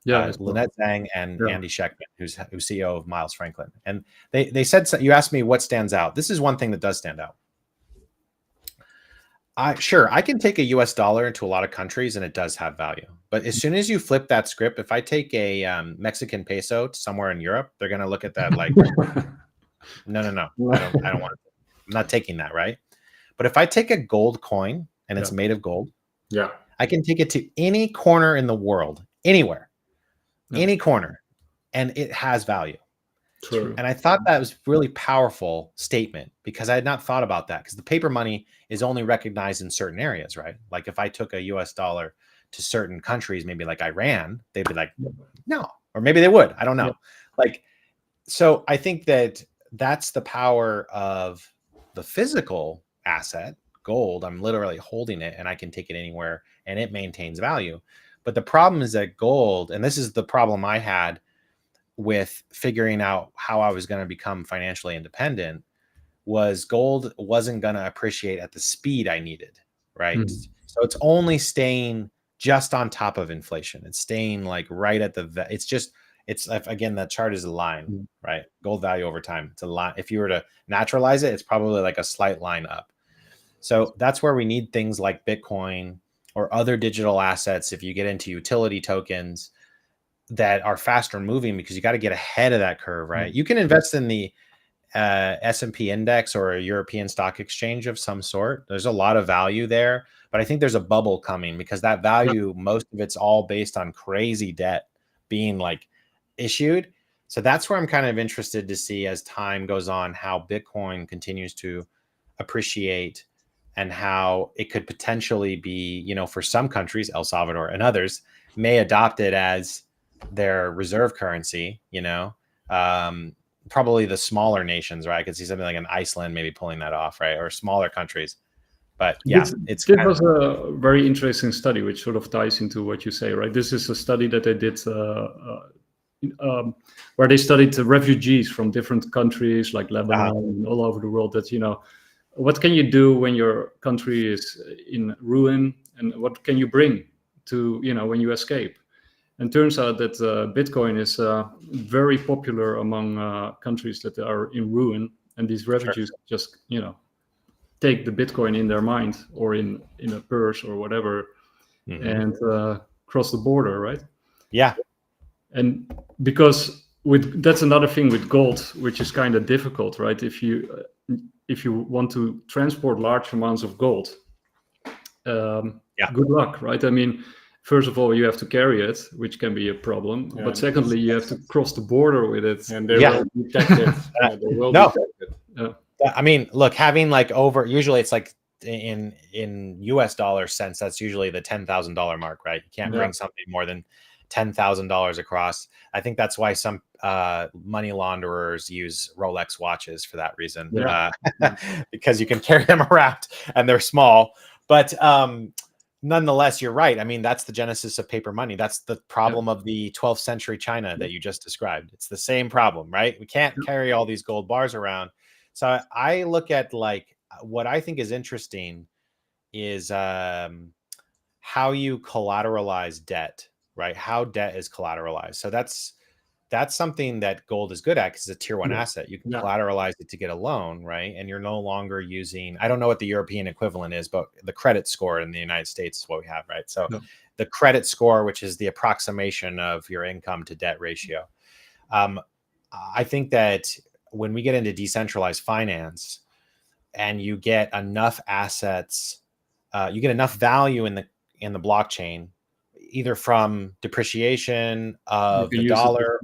Lynette Zhang and Andy Sheckman, who's CEO of Miles Franklin. And they said, you asked me what stands out. This is one thing that does stand out. I can take a US dollar into a lot of countries and it does have value. But as soon as you flip that script, if I take a Mexican peso to somewhere in Europe, they're going to look at that like, no. I don't want it. I'm not taking that, right? But if I take a gold coin and it's made of gold, I can take it to any corner in the world, anywhere. Any corner, and it has value. True. And I thought that was really powerful statement because I had not thought about that, because the paper money is only recognized in certain areas, right? Like if I took a US dollar to certain countries, maybe like Iran, they'd be like, no, or maybe they would, I don't know. Like, so I think that that's the power of the physical asset, gold. I'm literally holding it and I can take it anywhere and it maintains value. But the problem is that gold, and this is the problem I had with figuring out how I was going to become financially independent, was gold wasn't going to appreciate at the speed I needed, right? So it's only staying just on top of inflation. It's staying like right at the, it's again, that chart is a line, right? Gold value over time. It's a line. If you were to naturalize it, it's probably like a slight line up. So that's where we need things like Bitcoin or other digital assets. If you get into utility tokens that are faster moving, because you got to get ahead of that curve, right? You can invest in the S&P index or a European stock exchange of some sort. There's a lot of value there, but I think there's a bubble coming because that value, most of it's all based on crazy debt being like issued. So that's where I'm kind of interested to see as time goes on, how Bitcoin continues to appreciate and how it could potentially be, you know, for some countries, El Salvador and others may adopt it as their reserve currency, you know, probably the smaller nations, right? I could see something like an Iceland maybe pulling that off, right? Or smaller countries. But yeah, it was a very interesting study, which sort of ties into what you say, right? This is a study that they did where they studied the refugees from different countries like Lebanon and all over the world, that, you know, what can you do when your country is in ruin, and what can you bring to, you know, when you escape? And turns out that Bitcoin is very popular among countries that are in ruin, and these refugees just, you know, take the Bitcoin in their mind or in a purse or whatever, and cross the border, right? Yeah. And because that's another thing with gold, which is kind of difficult, right? If you want to transport large amounts of gold, good luck, right? I mean, first of all, you have to carry it, which can be a problem. Yeah, but secondly, you have to cross the border with it. And they will detect it. They will detect it. I mean, look, having like usually it's like in US dollar sense, that's usually the $10,000 mark, right? You can't bring something more than $10,000 across. I think that's why some money launderers use Rolex watches for that reason, because you can carry them around and they're small. But nonetheless, you're right. I mean, that's the genesis of paper money. That's the problem of the 12th century China that you just described. It's the same problem, right? We can't carry all these gold bars around. So I look at like what I think is interesting is how you collateralize debt, right? How debt is collateralized. So that's something that gold is good at, because it's a tier one asset. You can collateralize it to get a loan, right? And you're no longer using, I don't know what the European equivalent is, but the credit score in the United States is what we have, right? So the credit score, which is the approximation of your income to debt ratio. I think that when we get into decentralized finance and you get enough assets, you get enough value in the blockchain, either from depreciation of the dollar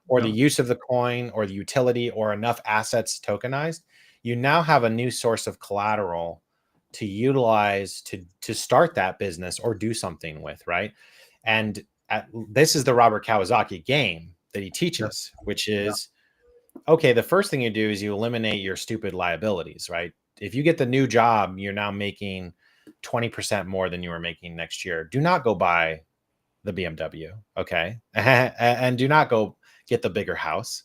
or the use of the coin or the utility, or enough assets tokenized, you now have a new source of collateral to utilize to start that business or do something with, right? And this is the Robert Kiyosaki game that he teaches, which is, okay, the first thing you do is you eliminate your stupid liabilities, right? If you get the new job, you're now making 20% more than you were making next year. Do not go buy the BMW, okay? And do not go get the bigger house.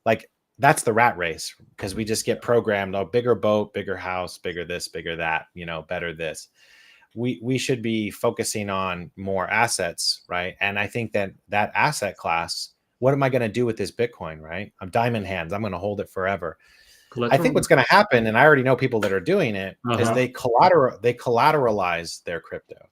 Like, that's the rat race, because we just get programmed, oh, bigger boat, bigger house, bigger this, bigger that, you know, better this. We should be focusing on more assets, right? And I think that asset class, what am I going to do with this Bitcoin, right? I'm diamond hands. I'm going to hold it forever. I think what's going to happen, and I already know people that are doing it, is they collateralize their crypto.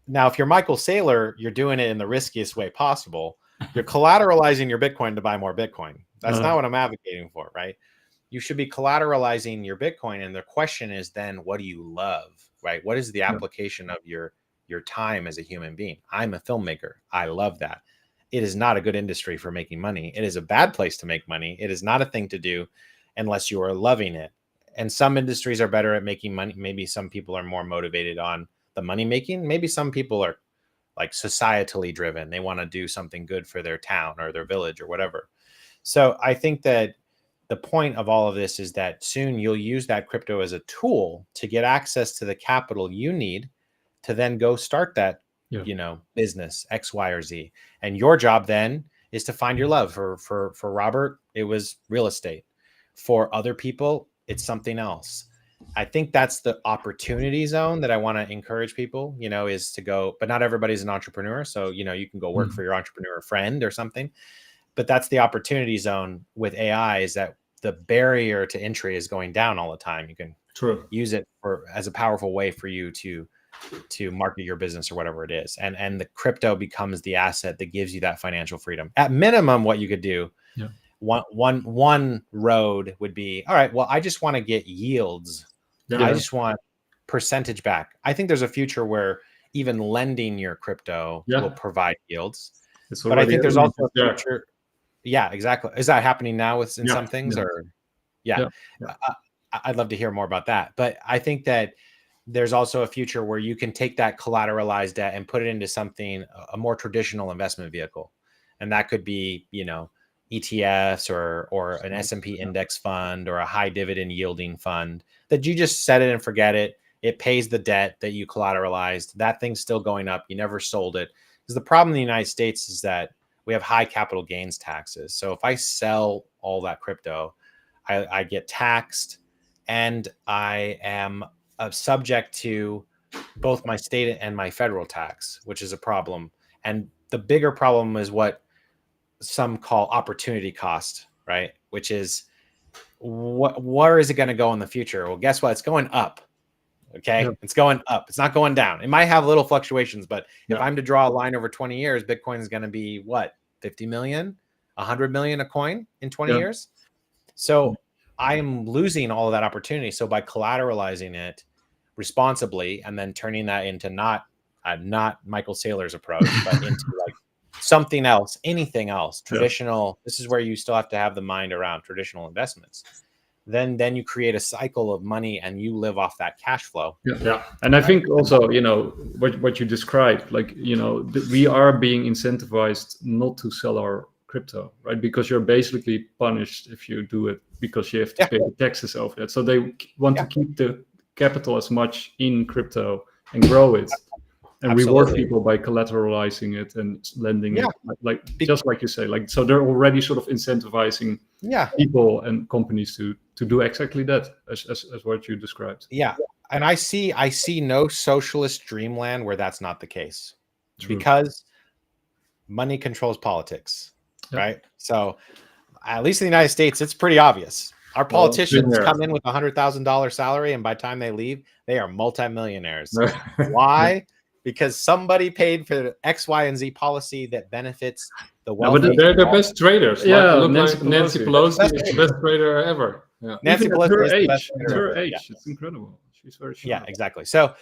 Now, if you're Michael Saylor, you're doing it in the riskiest way possible. You're collateralizing your Bitcoin to buy more Bitcoin. That's not what I'm advocating for, right? You should be collateralizing your Bitcoin. And the question is then, what do you love, right? What is the application of your time as a human being? I'm a filmmaker. I love that. it is not a good industry for making money. It is a bad place to make money. It is not a thing to do unless you are loving it. And some industries are better at making money. Maybe some people are more motivated on the money making. Maybe some people are like societally driven. They want to do something good for their town or their village or whatever. So I think that the point of all of this is that soon you'll use that crypto as a tool to get access to the capital you need to then go start that, business X, Y, or Z. And your job then is to find your love. For Robert, it was real estate. For other people, it's something else. I think that's the opportunity zone that I want to encourage people, is to go, but not everybody's an entrepreneur. So, you can go work for your entrepreneur friend or something, but that's the opportunity zone with AI, is that the barrier to entry is going down all the time. You can use it as a powerful way for you to market your business or whatever it is. And the crypto becomes the asset that gives you that financial freedom. At minimum, what you could do, one road would be, all right, well, I just want to get yields. I just want percentage back. I think there's a future where even lending your crypto will provide yields. But I think there's also a future. Yeah, exactly. Is that happening now in some things? Or I'd love to hear more about that. But I think that there's also a future where you can take that collateralized debt and put it into something, a more traditional investment vehicle. And that could be, ETFs or an S&P index fund or a high dividend yielding fund that you just set it and forget it. It pays the debt that you collateralized. That thing's still going up. You never sold it. Because the problem in the United States is that we have high capital gains taxes. So if I sell all that crypto, I get taxed, and I am subject to both my state and my federal tax, which is a problem. And the bigger problem is what some call opportunity cost, right? Which is where is it going to go in the future? Well, guess what? It's going up. Okay. It's going up. It's not going down. It might have little fluctuations, but if I'm to draw a line over 20 years, Bitcoin is going to be what? 50 million, 100 million a coin in 20 years. So I'm losing all of that opportunity. So by collateralizing it responsibly and then turning that into not Michael Saylor's approach, but into like something else, anything else, traditional. This is where you still have to have the mind around traditional investments. Then you create a cycle of money and you live off that cash flow. And I think also, what you described, like, we are being incentivized not to sell our crypto, right? Because you're basically punished if you do it, because you have to pay the taxes over that. So they want to keep the capital as much in crypto and grow it. And reward people by collateralizing it and lending it, like just like you say, like, so they're already sort of incentivizing people and companies to do exactly that as what you described. And I see no socialist dreamland where that's not the case. Because money controls politics, right? So at least in the United States, it's pretty obvious. Our politicians come in with $100,000 salary, and by the time they leave, they are multimillionaires. Why? Because somebody paid for X, Y, and Z policy that benefits the wealthy. But they're the best traders. Nancy Pelosi is the best trader ever. Nancy Pelosi is the best trader. Her age, it's incredible. She's very sharp. Yeah, exactly. So,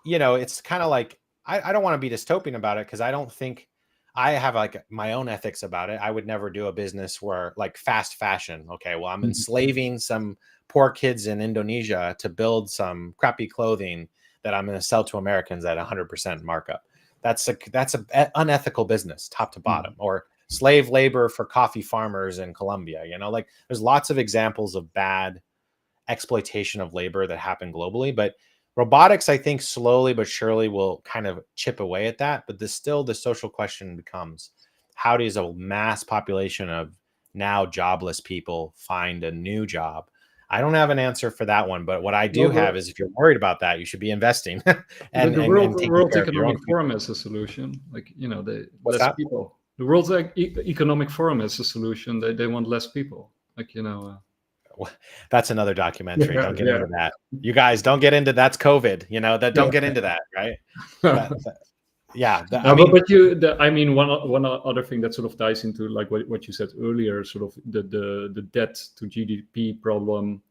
it's kind of like, I don't want to be dystopian about it, because I don't think I have like my own ethics about it. I would never do a business where like fast fashion. Okay, well, I'm enslaving some poor kids in Indonesia to build some crappy clothing that I'm going to sell to Americans at 100% markup. That's a unethical business, top to bottom. Or slave labor for coffee farmers in Colombia. Like there's lots of examples of bad exploitation of labor that happen globally. But robotics, I think, slowly but surely will kind of chip away at that. But the social question becomes, how does a mass population of now jobless people find a new job? I don't have an answer for that one, but what I do have is, if you're worried about that, you should be investing. and the World Economic Forum has a solution. Like, What's less that? people. The World Economic Forum has a solution. They want less people. Like, that's another documentary. Don't get into that. You guys don't get into that's COVID. Don't get into that, right? One other thing that sort of ties into like what you said earlier, sort of the debt to GDP problem.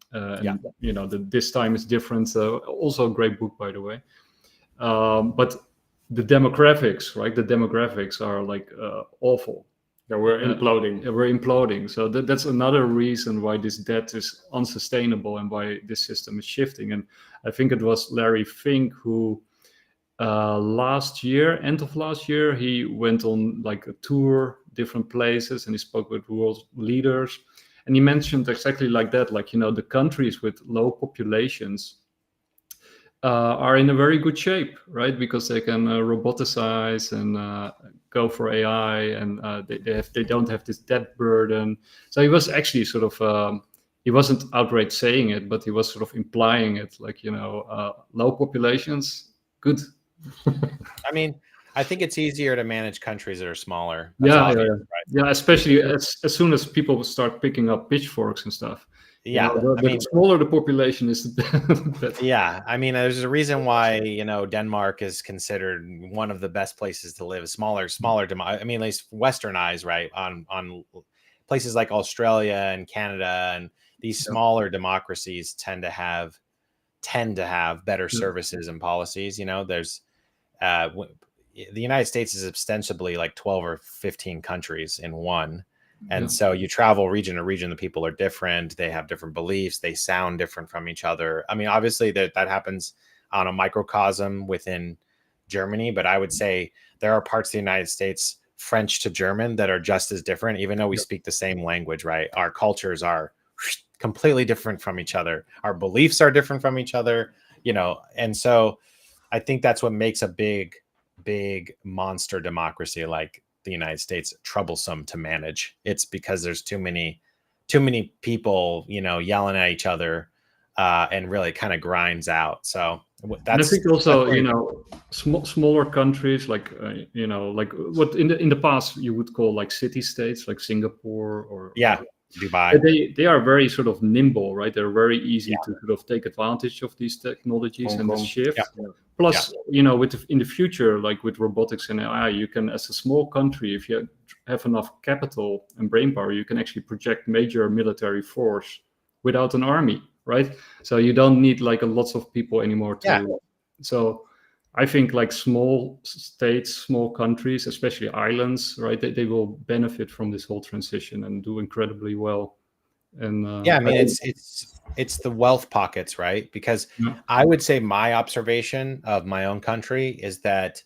This time is different. Also a great book, by the way. But the demographics, right? The demographics are like awful. Yeah, we're imploding. Yeah, we're imploding. So that's another reason why this debt is unsustainable and why this system is shifting. And I think it was Larry Fink who last year, end of last year, he went on like a tour, different places, and he spoke with world leaders. And he mentioned exactly like that, like, the countries with low populations are in a very good shape, right? Because they can roboticize and go for AI, and they don't have this debt burden. So he was actually sort of he wasn't outright saying it, but he was sort of implying it, like low populations, good. I mean, I think it's easier to manage countries that are smaller. That's obvious, yeah. Right? Yeah, especially as soon as people start picking up pitchforks and stuff. Yeah, the smaller the population is, the better. Yeah, I mean, there's a reason why Denmark is considered one of the best places to live. Smaller. I mean, at least westernized, right? On places like Australia and Canada, and these smaller democracies tend to have better services and policies. There's the United States is ostensibly like 12 or 15 countries in one. And so you travel region to region, the people are different. They have different beliefs. They sound different from each other. I mean, obviously that happens on a microcosm within Germany, but I would say there are parts of the United States, French to German, that are just as different, even though we speak the same language, right? Our cultures are completely different from each other. Our beliefs are different from each other, and so I think that's what makes a big monster democracy like the United States troublesome to manage. It's because there's too many people, yelling at each other, and really kind of grinds out. So that's. I think also, smaller countries like like what in the past you would call like city states, like Singapore or Dubai. They are very sort of nimble, right? They're very easy to sort of take advantage of these technologies and the shift. Plus, in the future, like with robotics and AI, you can, as a small country, if you have enough capital and brain power, you can actually project major military force without an army, right? So you don't need like lots of people anymore to. So I think like small states, small countries, especially islands, right? They will benefit from this whole transition and do incredibly well. And I mean, it's the wealth pockets, right? Because I would say my observation of my own country is that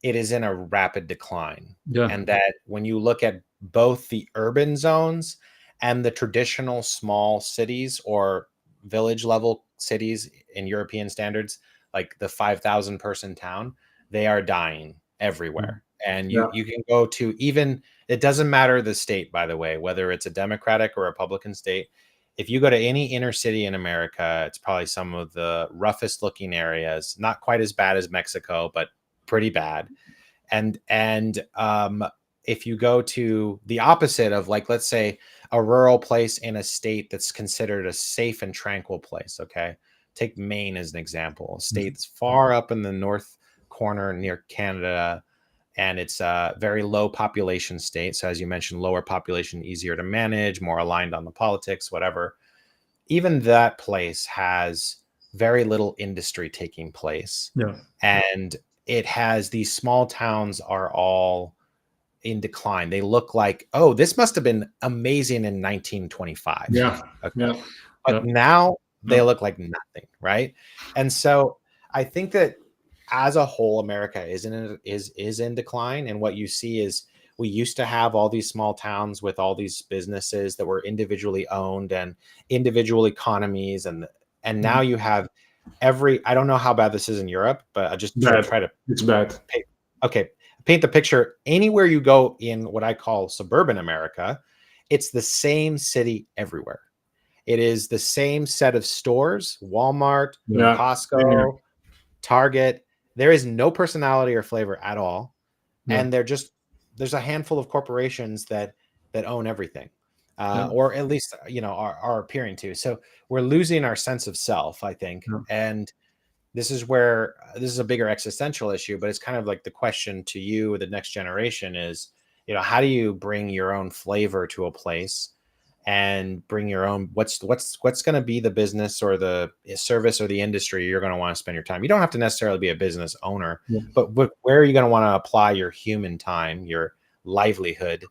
it is in a rapid decline, and that when you look at both the urban zones and the traditional small cities or village level cities in European standards, like the 5,000 person town, they are dying everywhere. And you can go to it doesn't matter the state, by the way, whether it's a Democratic or Republican state. If you go to any inner city in America, it's probably some of the roughest looking areas, not quite as bad as Mexico, but pretty bad. And if you go to the opposite of, like, let's say a rural place in a state that's considered a safe and tranquil place. Okay. Take Maine as an example, a state that's far up in the north corner near Canada, and it's a very low population state. So as you mentioned, lower population, easier to manage, more aligned on the politics, whatever. Even that place has very little industry taking place. And it has, these small towns are all in decline. They look like, oh, this must have been amazing in 1925. But now they look like nothing, right? And so I think that as a whole, America is in decline. And what you see is, we used to have all these small towns with all these businesses that were individually owned and individual economies, and now you have I don't know how bad this is in Europe, but I just try to it's bad. Paint the picture. Anywhere you go in what I call suburban America, it's the same city everywhere. It is the same set of stores: Walmart, Costco, Target. There is no personality or flavor at all. And there's a handful of corporations that own everything, or at least, are appearing to. So we're losing our sense of self, I think. And this is a bigger existential issue, but it's kind of like the question to you, the next generation, is, how do you bring your own flavor to a place and bring your own. What's going to be the business or the service or the industry you're going to want to spend your time? You don't have to necessarily be a business owner, but where are you going to want to apply your human time, your livelihood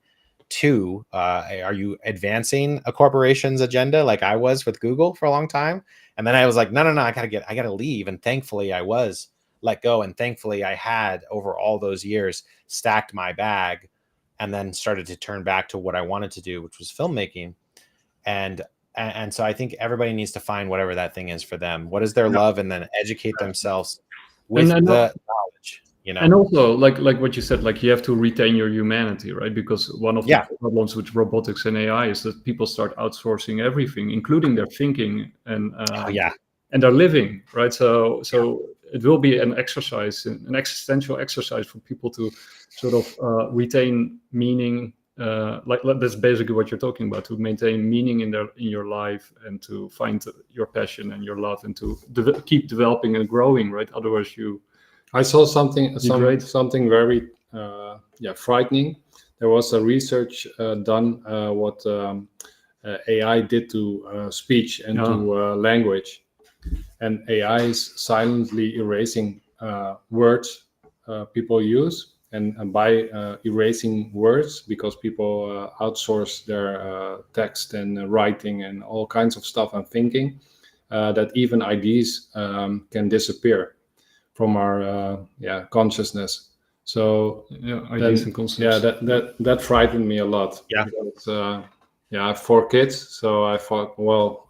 to? Are you advancing a corporation's agenda like I was with Google for a long time? And then I was like, no, I gotta leave. And thankfully I was let go. And thankfully I had, over all those years, stacked my bag and then started to turn back to what I wanted to do, which was filmmaking. And so I think everybody needs to find whatever that thing is for them. What is their love? And then educate themselves with the knowledge. You know? And also, like what you said, like you have to retain your humanity, right? Because one of the problems with robotics and AI is that people start outsourcing everything, including their thinking and their living, right? So it will be an exercise, an existential exercise for people to sort of retain meaning. Like that's basically what you're talking about, to maintain meaning in your life and to find your passion and your love and to keep developing and growing, right? Otherwise I saw something very frightening. There was a research done what AI did to speech and to language, and AI is silently erasing words people use, and by erasing words, because people outsource their text and writing and all kinds of stuff and thinking, that even ideas can disappear from our consciousness. So ideas and concepts. that frightened me a lot. Because, I have 4 kids, so I thought, well,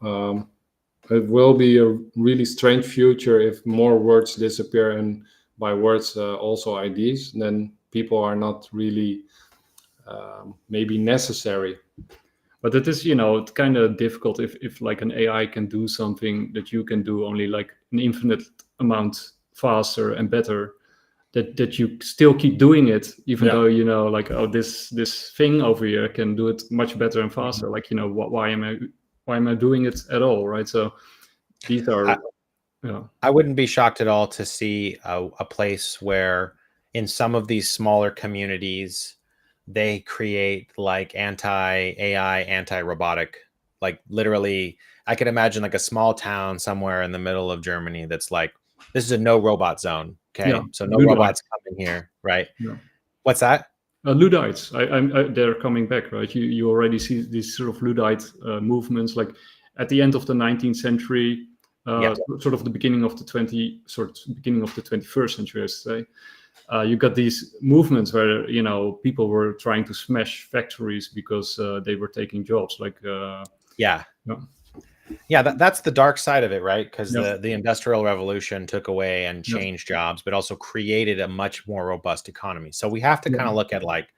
it will be a really strange future if more words disappear, and by words also ideas. Then people are not really maybe necessary. But it is, it's kind of difficult if like an AI can do something that you can do only like an infinite amount faster and better, that you still keep doing it, even though like, oh, this thing over here can do it much better and faster. Like, why am I doing it at all, right? So these are I wouldn't be shocked at all to see a place where in some of these smaller communities they create like anti-AI, anti-robotic, like literally I could imagine like a small town somewhere in the middle of Germany that's like, this is a no robot zone. Okay. So no robots coming here. Right. What's that? Luddites. They're coming back, right? You already see these sort of Luddite movements, like at the end of the 19th century, sort of the beginning of the 21st century, I say. You got these movements where, people were trying to smash factories because they were taking jobs. Like, that's the dark side of it, right? Because the Industrial Revolution took away and changed jobs, but also created a much more robust economy. So we have to kind of look at like,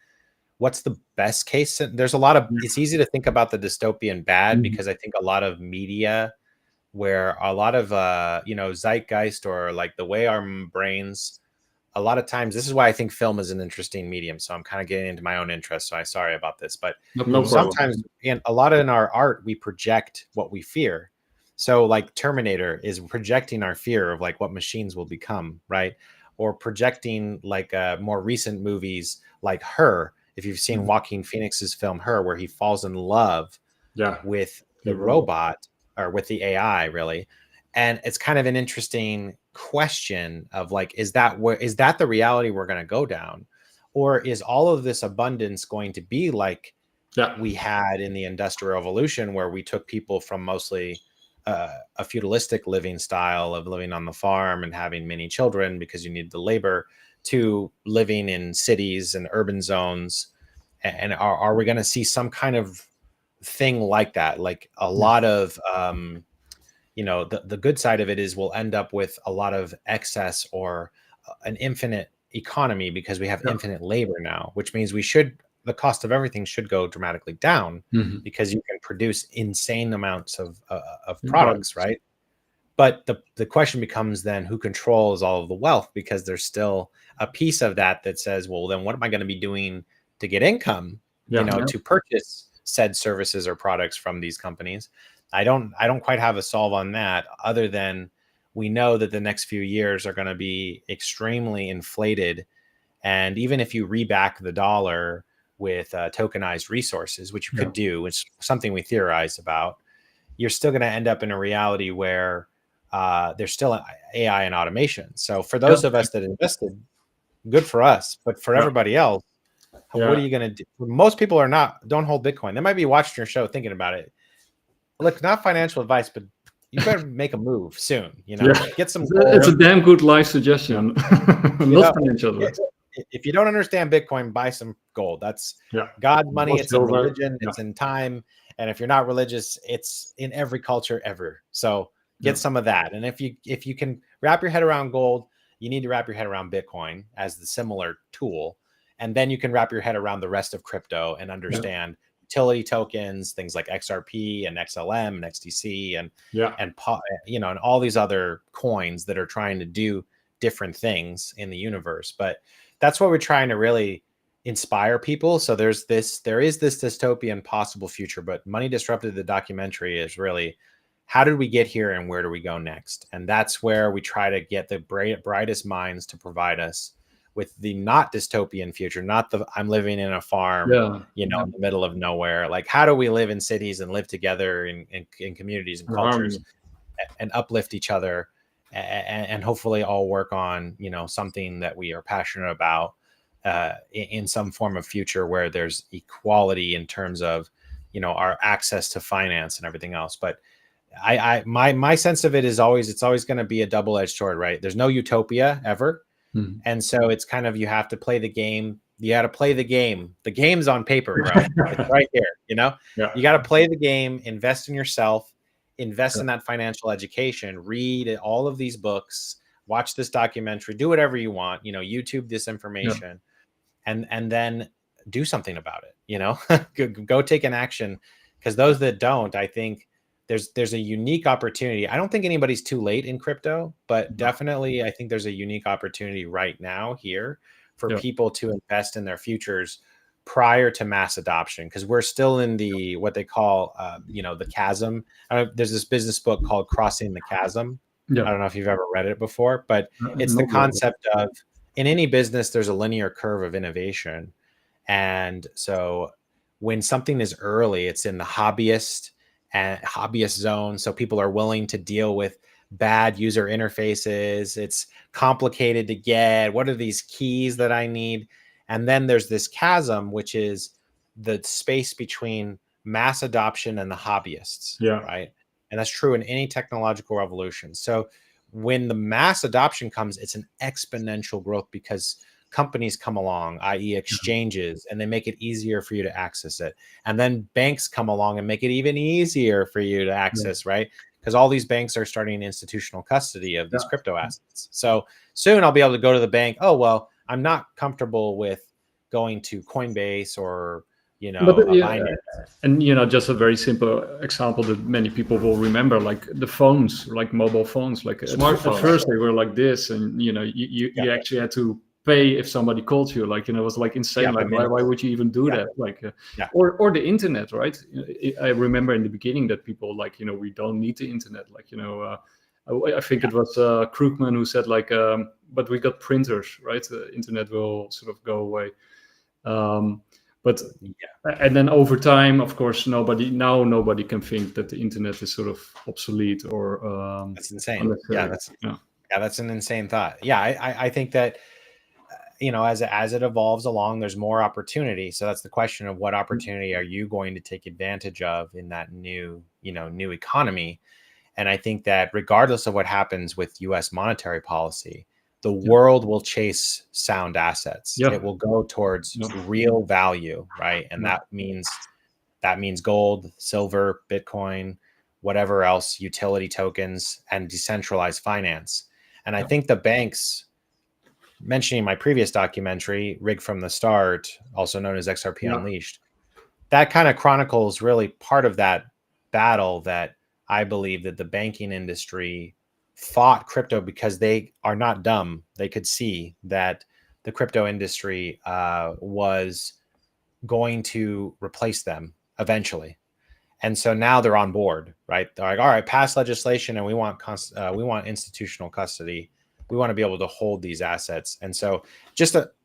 what's the best case? There's a lot of, it's easy to think about the dystopian bad because I think a lot of media, where a lot of, zeitgeist or like the way our brains, a lot of times, this is why I think film is an interesting medium. So I'm kind of getting into my own interest. So I'm sorry about this, but sometimes in a lot of in our art, we project what we fear. So like Terminator is projecting our fear of like what machines will become, right? Or projecting like more recent movies like Her. If you've seen Joaquin Phoenix's film Her, where he falls in love with the robot or with the AI, really. And it's kind of an interesting question of like, is that the reality we're going to go down? Or is all of this abundance going to be like we had in the Industrial Revolution, where we took people from mostly a feudalistic living style of living on the farm and having many children because you need the labor, to living in cities and urban zones? And are we going to see some kind of thing like that? Like a lot of, the good side of it is we'll end up with a lot of excess or an infinite economy because we have infinite labor now, which means the cost of everything should go dramatically down because you can produce insane amounts of products, right? But the question becomes then, who controls all of the wealth? Because there's still a piece of that says, well, then what am I going to be doing to get income, to purchase said services or products from these companies? I don't quite have a solve on that, other than we know that the next few years are going to be extremely inflated. And even if you reback the dollar tokenized resources, which you could do, which is something we theorized about, you're still going to end up in a reality where there's still AI and automation. So for those of us that invested, good for us, but for everybody else, what are you going to do? Most people don't hold Bitcoin. They might be watching your show thinking about it. Look, not financial advice, but you better make a move soon. Get some. It's a damn good life suggestion. Not financial advice. If you don't understand Bitcoin, buy some gold. That's God's money. It's in religion. It's in time. And if you're not religious, it's in every culture ever. So get some of that. And if you can wrap your head around gold, you need to wrap your head around Bitcoin as the similar tool. And then you can wrap your head around the rest of crypto and understand utility tokens, things like XRP and XLM and XTC and all these other coins that are trying to do different things in the universe. But that's what we're trying to really inspire people. So there is this dystopian possible future, but Money Disrupted, the documentary, is really, how did we get here and where do we go next? And that's where we try to get the brightest minds to provide us with the not dystopian future, not the I'm living in a farm, in the middle of nowhere. Like, how do we live in cities and live together in communities and cultures and uplift each other and hopefully all work on, something that we are passionate about in some form of future where there's equality in terms of, our access to finance and everything else. But my sense of it is it's always going to be a double-edged sword, right? There's no utopia ever. Mm-hmm. And so it's kind of, you have to play the game. You got to play the game. The game's on paper, bro. It's right here, you got to play the game, invest in yourself, invest in that financial education, read all of these books, watch this documentary, do whatever you want, YouTube this information, and then do something about it, go take an action. Because those that don't, I think there's a unique opportunity. I don't think anybody's too late in crypto, but definitely I think there's a unique opportunity right now here for people to invest in their futures prior to mass adoption, because we're still in the what they call the chasm. There's this business book called Crossing the Chasm. I don't know if you've ever read it before, but it's the concept of, in any business there's a linear curve of innovation. And so when something is early, it's in the hobbyist zone, so people are willing to deal with bad user interfaces. It's complicated to get. What are these keys that I need? And then there's this chasm, which is the space between mass adoption and the hobbyists. Right. And that's true in any technological revolution. So when the mass adoption comes, it's an exponential growth because companies come along, i.e. exchanges, and they make it easier for you to access it. And then banks come along and make it even easier for you to access, right? Because all these banks are starting institutional custody of these crypto assets. So soon I'll be able to go to the bank. Oh, well, I'm not comfortable with going to Coinbase or, Binance. And, just a very simple example that many people will remember, like the phones, like mobile phones, like smartphones. At first they were like this, and, you actually had to pay if somebody called you, it was like insane. Why would you even do that? Or the internet, right? I remember in the beginning that people we don't need the internet. I think it was Krugman who said but we got printers, right? The internet will sort of go away. And then over time, of course, nobody can think that the internet is sort of obsolete or that's insane. That's an insane thought. I think that as it evolves along, there's more opportunity. So that's the question of what opportunity are you going to take advantage of in that new economy? And I think that regardless of what happens with U.S. monetary policy, the world will chase sound assets. It will go towards real value, right? And that means gold, silver, Bitcoin, whatever else, utility tokens, and decentralized finance. And I think the banks, mentioning my previous documentary, Rig from the Start, also known as XRP Unleashed, that kind of chronicles really part of that battle that I believe that the banking industry fought crypto because they are not dumb. They could see that the crypto industry was going to replace them eventually. And so now they're on board, right? They're like, all right, pass legislation and we want institutional custody. We want to be able to hold these assets. And so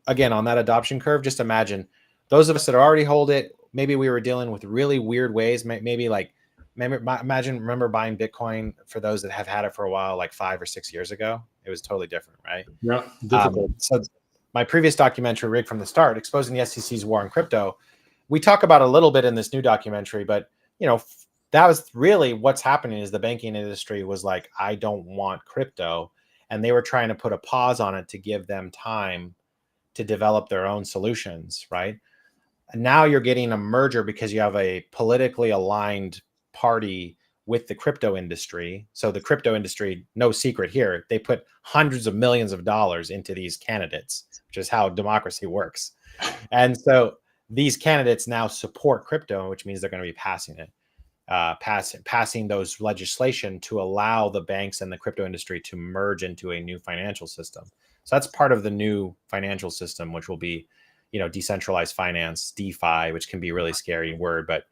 again, on that adoption curve, just imagine those of us that already hold it, maybe we were dealing with really weird ways. Maybe like, remember buying Bitcoin for those that have had it for a while, like 5 or 6 years ago. It was totally different, right? Yeah, difficult. So my previous documentary, Rigged from the Start, exposing the SEC's war on crypto, we talk about a little bit in this new documentary, but that was really what's happening is the banking industry was like, I don't want crypto. And they were trying to put a pause on it to give them time to develop their own solutions, right? And now you're getting a merger because you have a politically aligned party with the crypto industry. So the crypto industry, no secret here, they put hundreds of millions of dollars into these candidates, which is how democracy works. And so these candidates now support crypto, which means they're going to be passing it. Passing those legislation to allow the banks and the crypto industry to merge into a new financial system. So that's part of the new financial system, which will be, decentralized finance, DeFi, which can be a really scary word. But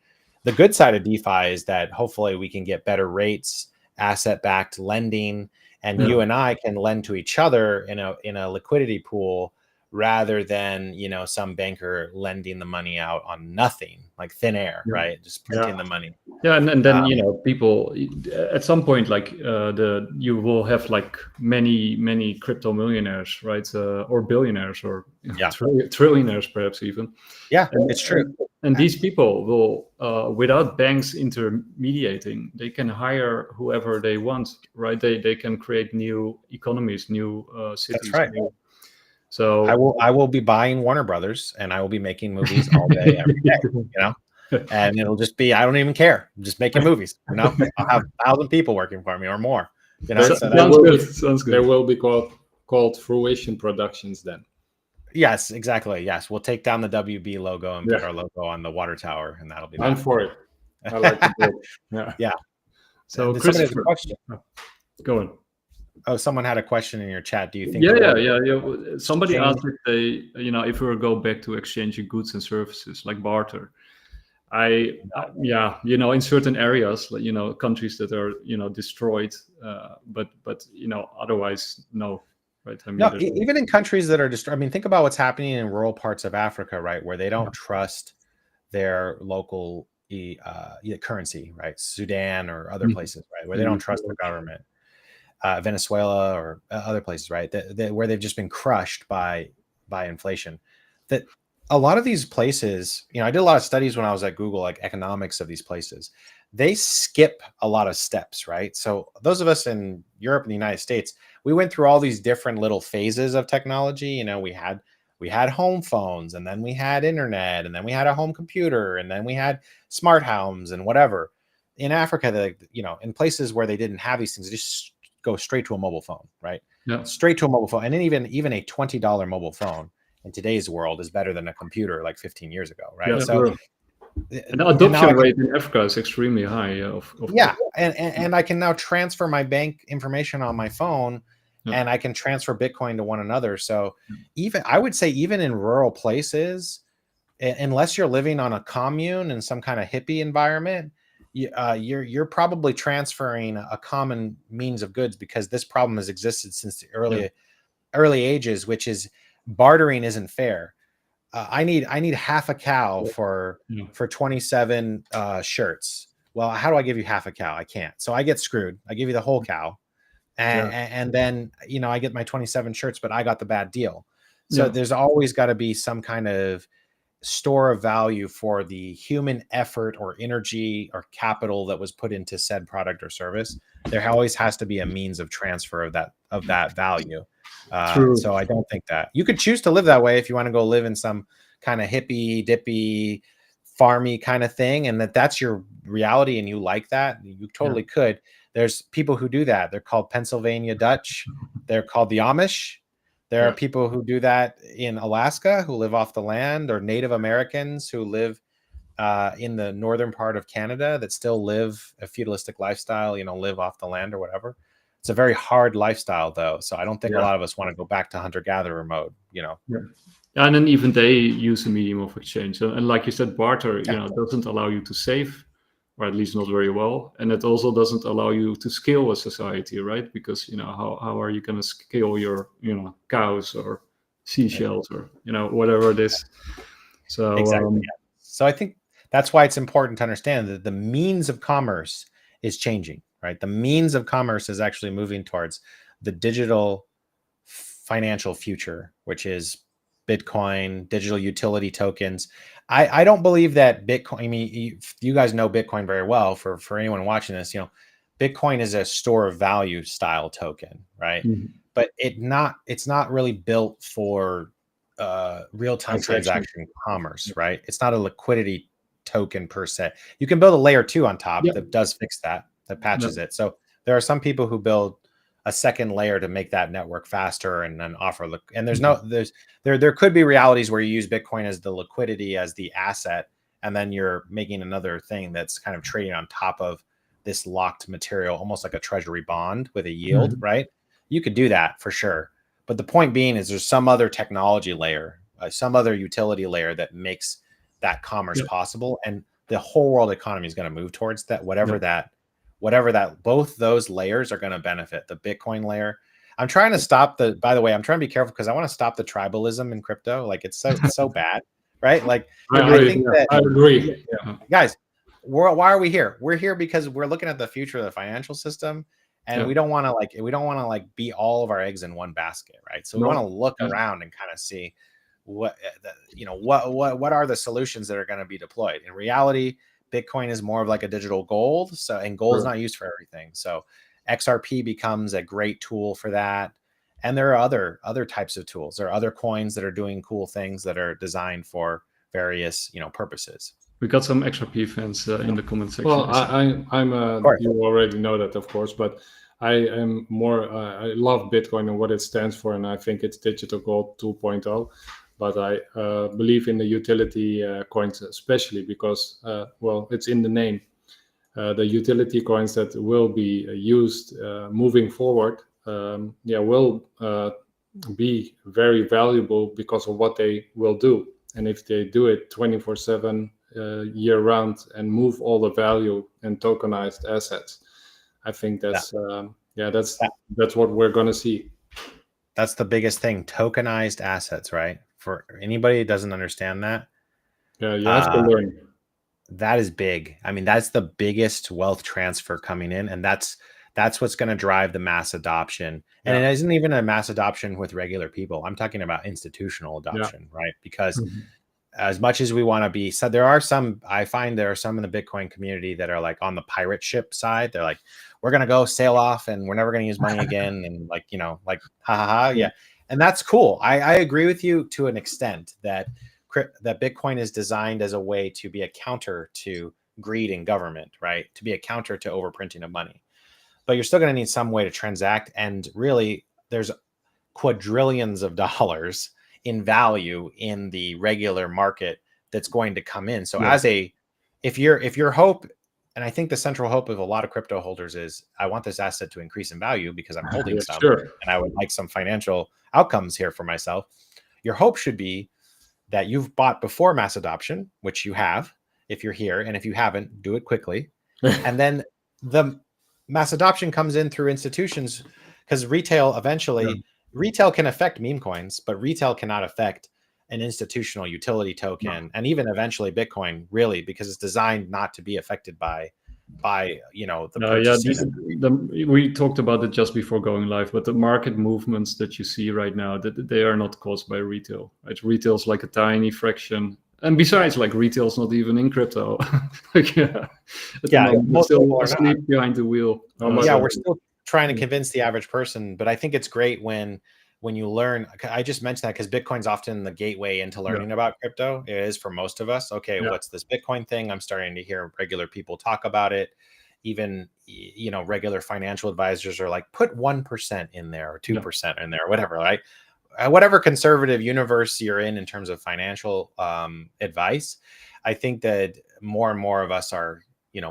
the good side of DeFi is that hopefully we can get better rates, asset-backed lending, and you and I can lend to each other in a liquidity pool, rather than, some banker lending the money out on nothing, like thin air, right? Just printing the money. Yeah, and then people at some point, like you will have like many crypto millionaires, right? Or billionaires, or trillionaires, perhaps even. Yeah, it's true. And these people will, without banks intermediating, they can hire whoever they want, right? They can create new economies, new cities. That's right. So I will be buying Warner Brothers, and I will be making movies all day, every day, and it'll just be, I don't even care. I'm just making movies, I'll have 1,000 people working for me or more, Sounds good. There will be called Fruition Productions then. Yes, exactly. Yes. We'll take down the WB logo and put our logo on the water tower, and that'll be I'm for it. I like it. Yeah. So Chris, has a question. Go on. Oh, someone had a question in your chat. Do you think? Yeah. Somebody asked if we go back to exchanging goods and services like barter. In certain areas, like, countries that are, destroyed, but otherwise, no. Right. Even in countries that are destroyed. Think about what's happening in rural parts of Africa, right, where they don't trust their local currency, right? Sudan or other places, right, where they don't trust their government. Venezuela or other places, right, where they've just been crushed by inflation. That a lot of these places, I did a lot of studies when I was at Google, like economics of these places. They skip a lot of steps, right? So those of us in Europe and the United States, we went through all these different little phases of technology. We had home phones, and then we had internet, and then we had a home computer, and then we had smart homes and whatever. In Africa, in places where they didn't have these things, they just go straight to a mobile phone, right? Yeah. Straight to a mobile phone. And then even a $20 mobile phone in today's world is better than a computer like 15 years ago, right? Yeah, so and the adoption rate in Africa is extremely high. And I can now transfer my bank information on my phone, and I can transfer Bitcoin to one another. So I would say even in rural places, unless you're living on a commune in some kind of hippie environment, you're probably transferring a common means of goods, because this problem has existed since the early ages, which is bartering isn't fair. I need half a cow for 27 shirts. Well, how do I give you half a cow? I can't. So I get screwed. I give you the whole cow, and then I get my 27 shirts, but I got the bad deal. So there's always got to be some kind of store of value for the human effort or energy or capital that was put into said product or service. There always has to be a means of transfer of that value. So I don't think that you could choose to live that way if you want to go live in some kind of hippy dippy farmy kind of thing, and that's your reality and you like that, you totally could. There's people who do that. They're called Pennsylvania Dutch. They're called the Amish. There are people who do that in Alaska, who live off the land, or Native Americans who live in the northern part of Canada that still live a feudalistic lifestyle, live off the land or whatever. It's a very hard lifestyle, though. So I don't think a lot of us want to go back to hunter-gatherer mode, And then even they use a medium of exchange. And like you said, barter, doesn't allow you to save, or at least not very well. And it also doesn't allow you to scale a society, right? Because, how are you going to scale your, cows or seashells or, whatever it is. So exactly. So I think that's why it's important to understand that the means of commerce is changing, right? The means of commerce is actually moving towards the digital financial future, which is Bitcoin, digital utility tokens. I don't believe that Bitcoin, I mean, you guys know Bitcoin very well. For anyone watching this, Bitcoin is a store of value style token, right? But it's not really built for real-time transaction commerce, right? It's not a liquidity token per se. You can build a layer 2 on top that does fix that patches it. So there are some people who build a second layer to make that network faster and then offer and there could be realities where you use Bitcoin as the liquidity, as the asset, and then you're making another thing that's kind of trading on top of this locked material, almost like a treasury bond with a yield, right? You could do that for sure. But the point being is there's some other technology layer, some other utility layer that makes that commerce possible. And the whole world economy is going to move towards that, whatever that, both those layers are going to benefit. The Bitcoin layer. I'm trying to stop by the way, I'm trying to be careful because I want to stop the tribalism in crypto. Like it's so bad, right? Like I agree. Guys, why are we here? We're here because we're looking at the future of the financial system. And we don't want to be all of our eggs in one basket, right? So we want to look around and kind of see what are the solutions that are going to be deployed. In reality, Bitcoin is more of like a digital gold. And gold is not used for everything. So XRP becomes a great tool for that. And there are other types of tools. There are other coins that are doing cool things that are designed for various, purposes. We got some XRP fans in the comment section. Well, I'm you already know that, of course, but I am more, I love Bitcoin and what it stands for, and I think it's digital gold 2.0. But I believe in the utility coins, especially because, it's in the name. The utility coins that will be used moving forward, will be very valuable because of what they will do. And if they do it 24/7, year round, and move all the value and tokenized assets, I think that's what we're going to see. That's the biggest thing, tokenized assets, right? For anybody who doesn't understand that, you have to learn. That is big. I mean, that's the biggest wealth transfer coming in, and that's what's going to drive the mass adoption. And it isn't even a mass adoption with regular people. I'm talking about institutional adoption, right? Because as much as we want to be, so I find there are some in the Bitcoin community that are like on the pirate ship side. They're like, we're going to go sail off and we're never going to use money again. And yeah. And that's cool. I agree with you to an extent that Bitcoin is designed as a way to be a counter to greed in government, right? To be a counter to overprinting of money. But you're still going to need some way to transact. And really, there's quadrillions of dollars in value in the regular market that's going to come in. So if your hope, and I think the central hope of a lot of crypto holders is, I want this asset to increase in value because I'm holding some, and I would like some financial outcomes here for myself. Your hope should be that you've bought before mass adoption, which you have, if you're here, and if you haven't, do it quickly. And then the mass adoption comes in through institutions, because retail eventually, retail can affect meme coins, but retail cannot affect an institutional utility token, and even eventually Bitcoin, really, because it's designed not to be affected by we talked about it just before going live, but the market movements that you see right now, that they are not caused by retail, right? Retail's like a tiny fraction, and besides, like, retail's not even in crypto. We're still asleep behind the wheel. We're still trying to convince the average person, but I think it's great when you learn. I just mentioned that because Bitcoin's often the gateway into learning about crypto. It is for most of us. Okay, what's this Bitcoin thing? I'm starting to hear regular people talk about it. Even, regular financial advisors are like, put 1% in there or 2% in there, or whatever, right? Whatever conservative universe you're in terms of financial advice, I think that more and more of us are,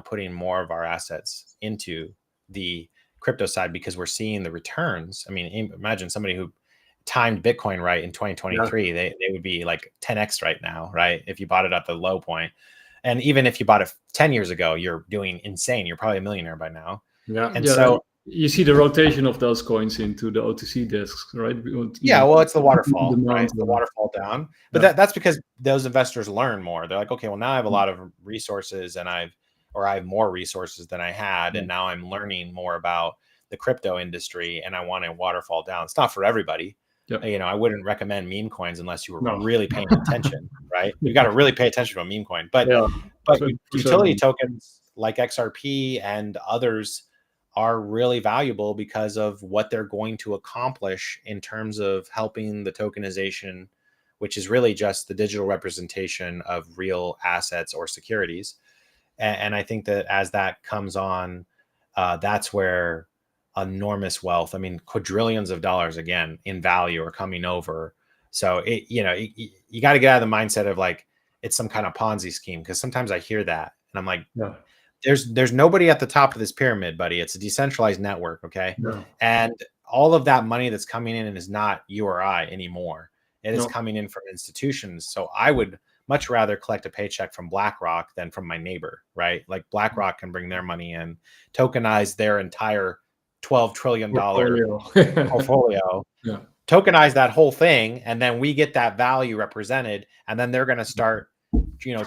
putting more of our assets into the crypto side because we're seeing the returns. I mean, imagine somebody who timed Bitcoin right in 2023, they would be like 10x right now, right? If you bought it at the low point. And even if you bought it 10 years ago, you're doing insane. You're probably a millionaire by now. So You see the rotation of those coins into the OTC desks, right? Yeah, well, it's the waterfall, right? It's the waterfall down. But that's because those investors learn more. They're like, okay, well, now I have a lot of resources, and I have more resources than I had, and now I'm learning more about the crypto industry, and I want to waterfall down. It's not for everybody. You know, I wouldn't recommend meme coins unless you were really paying attention, right? You got to really pay attention to a meme coin. But utility tokens like XRP and others are really valuable because of what they're going to accomplish in terms of helping the tokenization, which is really just the digital representation of real assets or securities. And I think that as that comes on, that's where enormous wealth, I mean, quadrillions of dollars again in value are coming over. So you got to get out of the mindset of like it's some kind of Ponzi scheme, because sometimes I hear that and I'm like, there's nobody at the top of this pyramid, buddy. It's a decentralized network, okay? And all of that money that's coming in is not you or I anymore. It is coming in from institutions. So I would much rather collect a paycheck from BlackRock than from my neighbor, right? Like BlackRock can bring their money in, tokenize their entire $12 trillion portfolio, tokenize that whole thing, and then we get that value represented, and then they're going to start,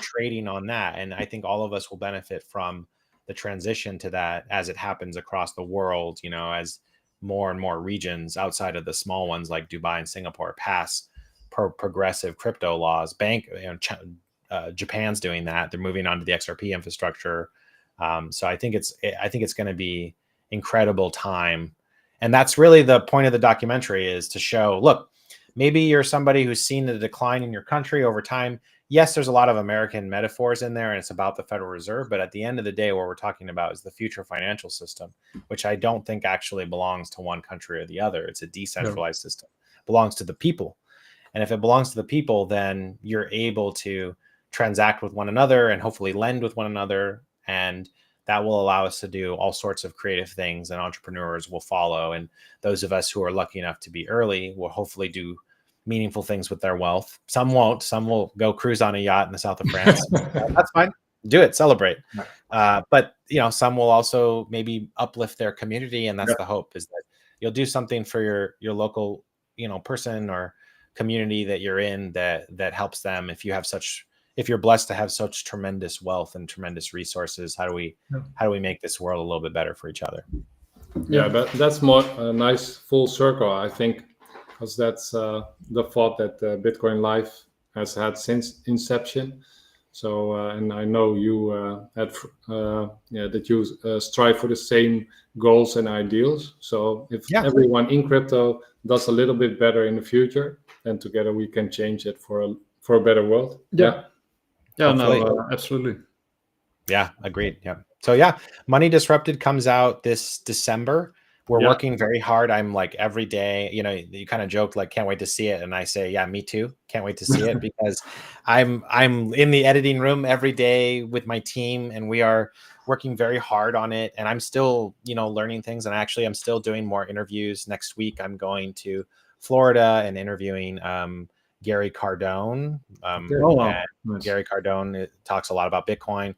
trading on that. And I think all of us will benefit from the transition to that as it happens across the world, as more and more regions outside of the small ones like Dubai and Singapore pass progressive crypto laws. Japan's doing that. They're moving on to the XRP infrastructure. So I think it's going to be incredible time. And that's really the point of the documentary, is to show, look, maybe you're somebody who's seen the decline in your country over time. Yes, there's a lot of American metaphors in there, and it's about the Federal Reserve. But at the end of the day, what we're talking about is the future financial system, which I don't think actually belongs to one country or the other. It's a decentralized system. It belongs to the people. And if it belongs to the people, then you're able to transact with one another and hopefully lend with one another. And that will allow us to do all sorts of creative things, and entrepreneurs will follow. And those of us who are lucky enough to be early will hopefully do meaningful things with their wealth. Some won't. Some will go cruise on a yacht in the south of France. That's fine. Do it. Celebrate. But some will also maybe uplift their community, and that's the hope, is that you'll do something for your local person or community that you're in that helps them. If you're blessed to have such tremendous wealth and tremendous resources, how do we make this world a little bit better for each other? Yeah, but that's more a nice full circle, I think, because that's the thought that Bitcoin Life has had since inception. So, and I know you that you strive for the same goals and ideals. So if everyone in crypto does a little bit better in the future, then together we can change it for a better world. Absolutely. Yeah, agreed. Yeah. So Money Disrupted comes out this December. We're working very hard. I'm like every day, you kind of joked like, can't wait to see it. And I say, yeah, me too. Can't wait to see it, because I'm in the editing room every day with my team, and we are working very hard on it. And I'm still, learning things. And actually I'm still doing more interviews. Next week, I'm going to Florida and interviewing Gary Cardone. Gary Cardone talks a lot about Bitcoin.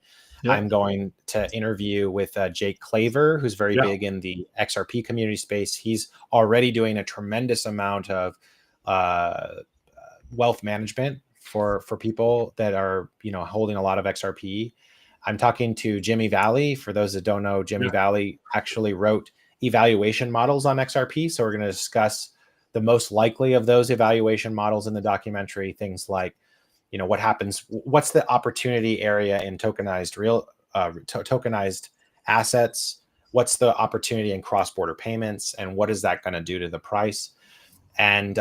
I'm going to interview with Jake Claver, who's very big in the XRP community space. He's already doing a tremendous amount of wealth management for people that are, holding a lot of XRP. I'm talking to Jimmy Valley. For those that don't know, Jimmy Valley actually wrote evaluation models on XRP. So we're going to discuss the most likely of those evaluation models in the documentary. Things like, what happens, what's the opportunity area in tokenized tokenized assets? What's the opportunity in cross-border payments? And what is that going to do to the price? And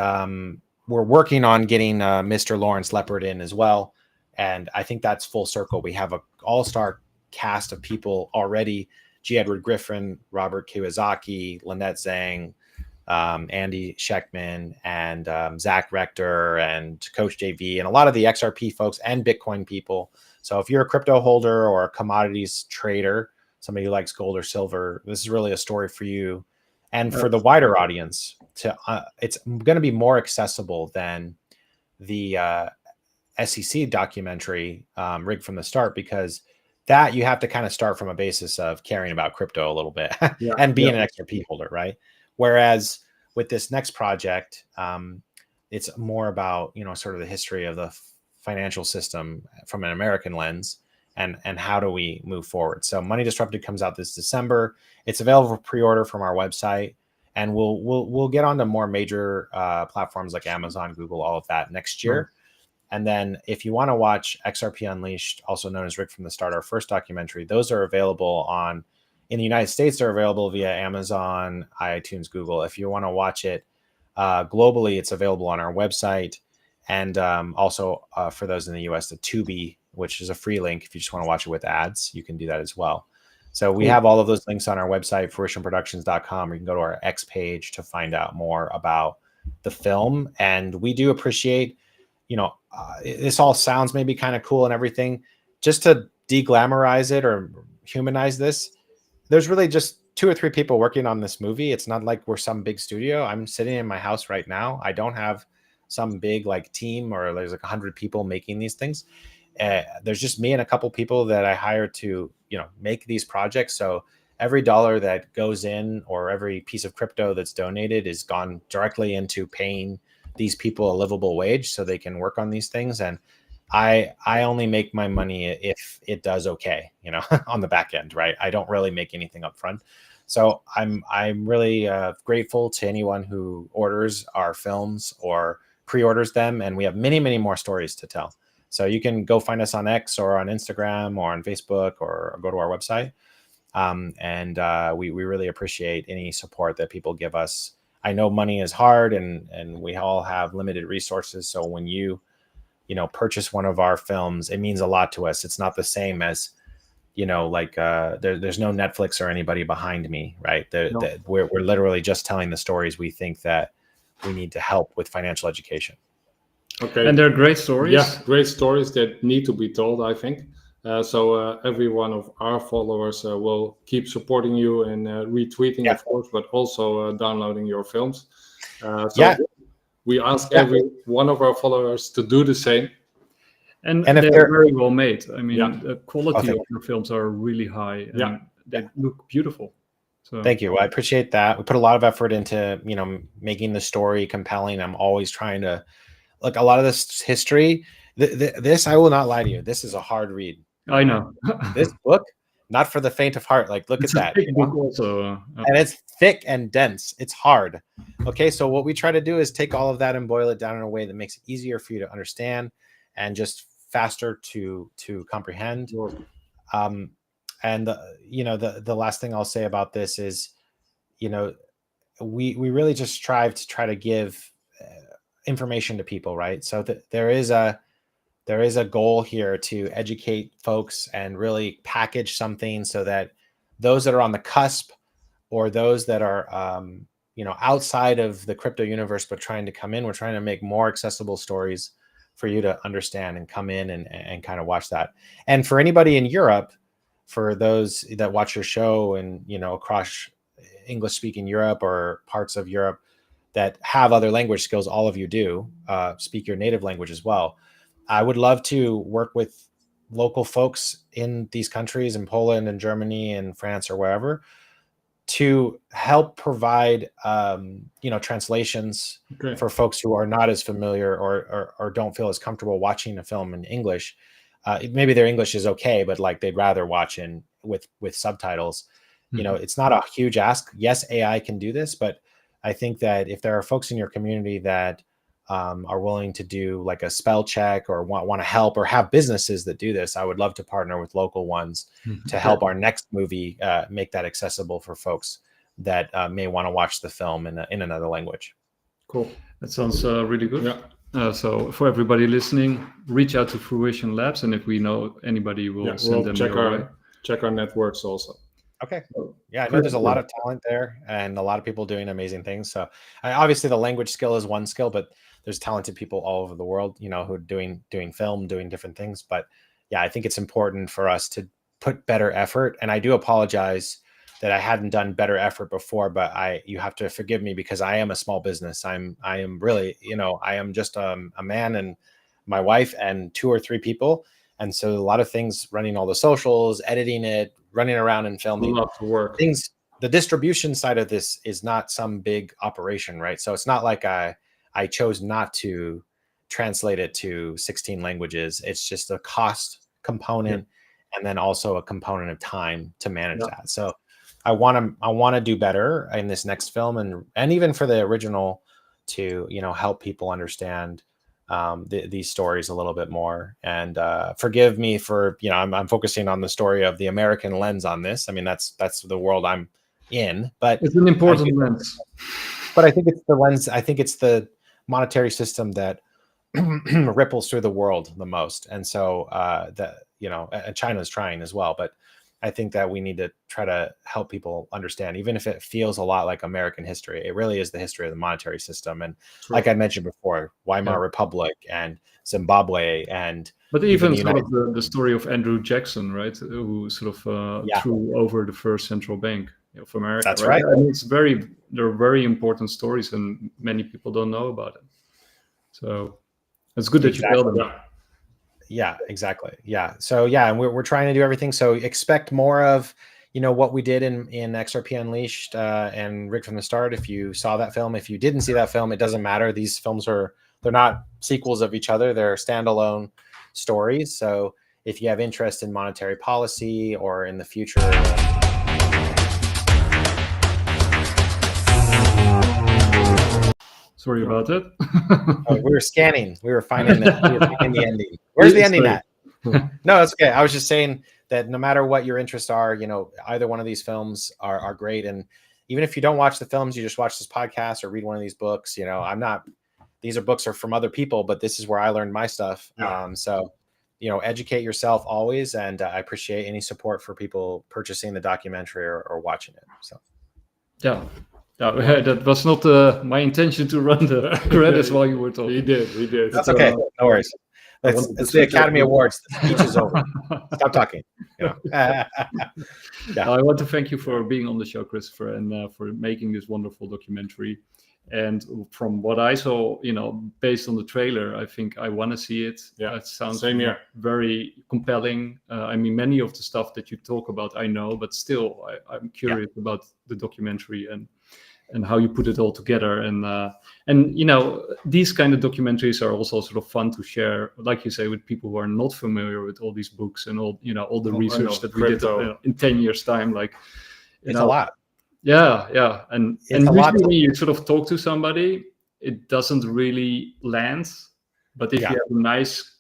we're working on getting Mr. Lawrence Leopard in as well. And I think that's full circle. We have an all-star cast of people already: G. Edward Griffin, Robert Kiyosaki, Lynette Zhang, Andy Sheckman, and Zach Rector, and Coach JV, and a lot of the XRP folks and Bitcoin people. So if you're a crypto holder or a commodities trader, somebody who likes gold or silver, this is really a story for you. And for the wider audience, it's going to be more accessible than the SEC documentary, Rigged from the Start, because that you have to kind of start from a basis of caring about crypto a little bit and being an XRP holder, right? Whereas with this next project, it's more about, sort of the history of the financial system from an American lens, and how do we move forward. So Money Disrupted comes out this December. It's available for pre-order from our website, and we'll get onto more major platforms like Amazon, Google, all of that next year. And then if you want to watch XRP Unleashed, also known as Rick from the Start, our first documentary, those are available in the United States, they're available via Amazon, iTunes, Google. If you want to watch it globally, it's available on our website. And also for those in the US, the Tubi, which is a free link. If you just want to watch it with ads, you can do that as well. So we have all of those links on our website, fruitionproductions.com, or you can go to our X page to find out more about the film. And we do appreciate, this all sounds maybe kind of cool and everything. Just to de-glamorize it or humanize this, there's really just 2 or 3 people working on this movie. It's not like we're some big studio. I'm sitting in my house right now. I don't have some big team, or there's 100 people making these things. There's just me and a couple people that I hire to, make these projects. So every dollar that goes in, or every piece of crypto that's donated, is gone directly into paying these people a livable wage so they can work on these things. And I only make my money if it does okay, on the back end, right? I don't really make anything up front. So I'm really grateful to anyone who orders our films or pre-orders them. And we have many, many more stories to tell. So you can go find us on X or on Instagram or on Facebook, or go to our website. We really appreciate any support that people give us. I know money is hard, and we all have limited resources. So when you purchase one of our films, it means a lot to us. It's not the same as, there's no Netflix or anybody behind me, right? We're literally just telling the stories we think that we need to help with financial education. Okay. And they're great stories. Yeah, great stories that need to be told, I think. So every one of our followers will keep supporting you and retweeting, of course, but also downloading your films. We ask every one of our followers to do the same. And they're very well made. I mean, the quality of your films are really high, and they look beautiful. So thank you. Well, I appreciate that. We put a lot of effort into, making the story compelling. I'm always trying to look, a lot of this history. This, I will not lie to you, this is a hard read. I know. This book, not for the faint of heart. Look at that. Also, and it's thick and dense. It's hard. Okay, so what we try to do is take all of that and boil it down in a way that makes it easier for you to understand and just faster to comprehend. And the last thing I'll say about this is, we really just strive to try to give information to people, right? So that there is a goal here to educate folks and really package something so that those that are on the cusp, or those that are outside of the crypto universe but trying to come in, we're trying to make more accessible stories for you to understand and come in and kind of watch that. And for anybody in Europe, for those that watch your show and across English speaking Europe or parts of Europe that have other language skills, all of you do speak your native language as well. I would love to work with local folks in these countries, in Poland and Germany and France or wherever, to help provide translations for folks who are not as familiar or don't feel as comfortable watching a film in English. Maybe their English is okay, but they'd rather watch with subtitles. It's not a huge ask. Yes, AI can do this, but I think that if there are folks in your community that are willing to do a spell check or want to help, or have businesses that do this, I would love to partner with local ones to help our next movie make that accessible for folks that may want to watch the film in another language. Cool. That sounds really good. Yeah. So for everybody listening, reach out to Fruition Labs, and if we know anybody, we'll send them your way. Check our networks also. Okay. Yeah, I know there's a lot of talent there and a lot of people doing amazing things. So obviously the language skill is one skill, but there's talented people all over the world, who are doing film, doing different things. But yeah, I think it's important for us to put better effort. And I do apologize that I hadn't done better effort before, but you have to forgive me because I am a small business. I am really, I am just a man and my wife and 2 or 3 people. And so a lot of things, running all the socials, editing it, running around and filming, a lot of work. Things. The distribution side of this is not some big operation, right? So it's not like I chose not to translate it to 16 languages. It's just a cost component, and then also a component of time to manage that. So I want to do better in this next film, and even for the original, to help people understand these stories a little bit more. And forgive me for I'm focusing on the story of the American lens on this. I mean, that's the world I'm in, but it's an important lens. But I think it's the lens. I think it's the monetary system that ripples through the world the most, and so and China's trying as well. But I think that we need to try to help people understand, even if it feels a lot like American history, it really is the history of the monetary system. And like I mentioned before, Weimar Republic and Zimbabwe, and but even sort of the story of Andrew Jackson, right, who sort of threw over the first central bank of America. That's right. And they're very important stories, and many people don't know about it. So it's good that you tell them. Yeah, exactly. Yeah. So and we're trying to do everything. So expect more of what we did in XRP Unleashed and Rigged from the Start. If you saw that film, if you didn't see that film, it doesn't matter. These films they're not sequels of each other. They're standalone stories. So if you have interest in monetary policy or in the future. Sorry about that. We were scanning. We were finding the ending. Where's the ending at? No, it's okay. I was just saying that no matter what your interests are, either one of these films are great. And even if you don't watch the films, you just watch this podcast or read one of these books. These books are from other people, but this is where I learned my stuff. So educate yourself always. And I appreciate any support for people purchasing the documentary or watching it. So, yeah. That was not my intention to run the credits while you were talking. We did. That's okay. No worries. It's the Academy Awards. The speech is over. Stop talking. I want to thank you for being on the show, Christopher, and for making this wonderful documentary. And from what I saw, based on the trailer, I think I want to see it. Yeah, it sounds same here. Very compelling. I mean, many of the stuff that you talk about, I know, but still, I'm curious about the documentary and how you put it all together. And these kind of documentaries are also sort of fun to share, like you say, with people who are not familiar with all these books and all the research that we did in 10 years time. Like, it's a lot. Yeah. And usually when you sort of talk to somebody, it doesn't really land. But if you have a nice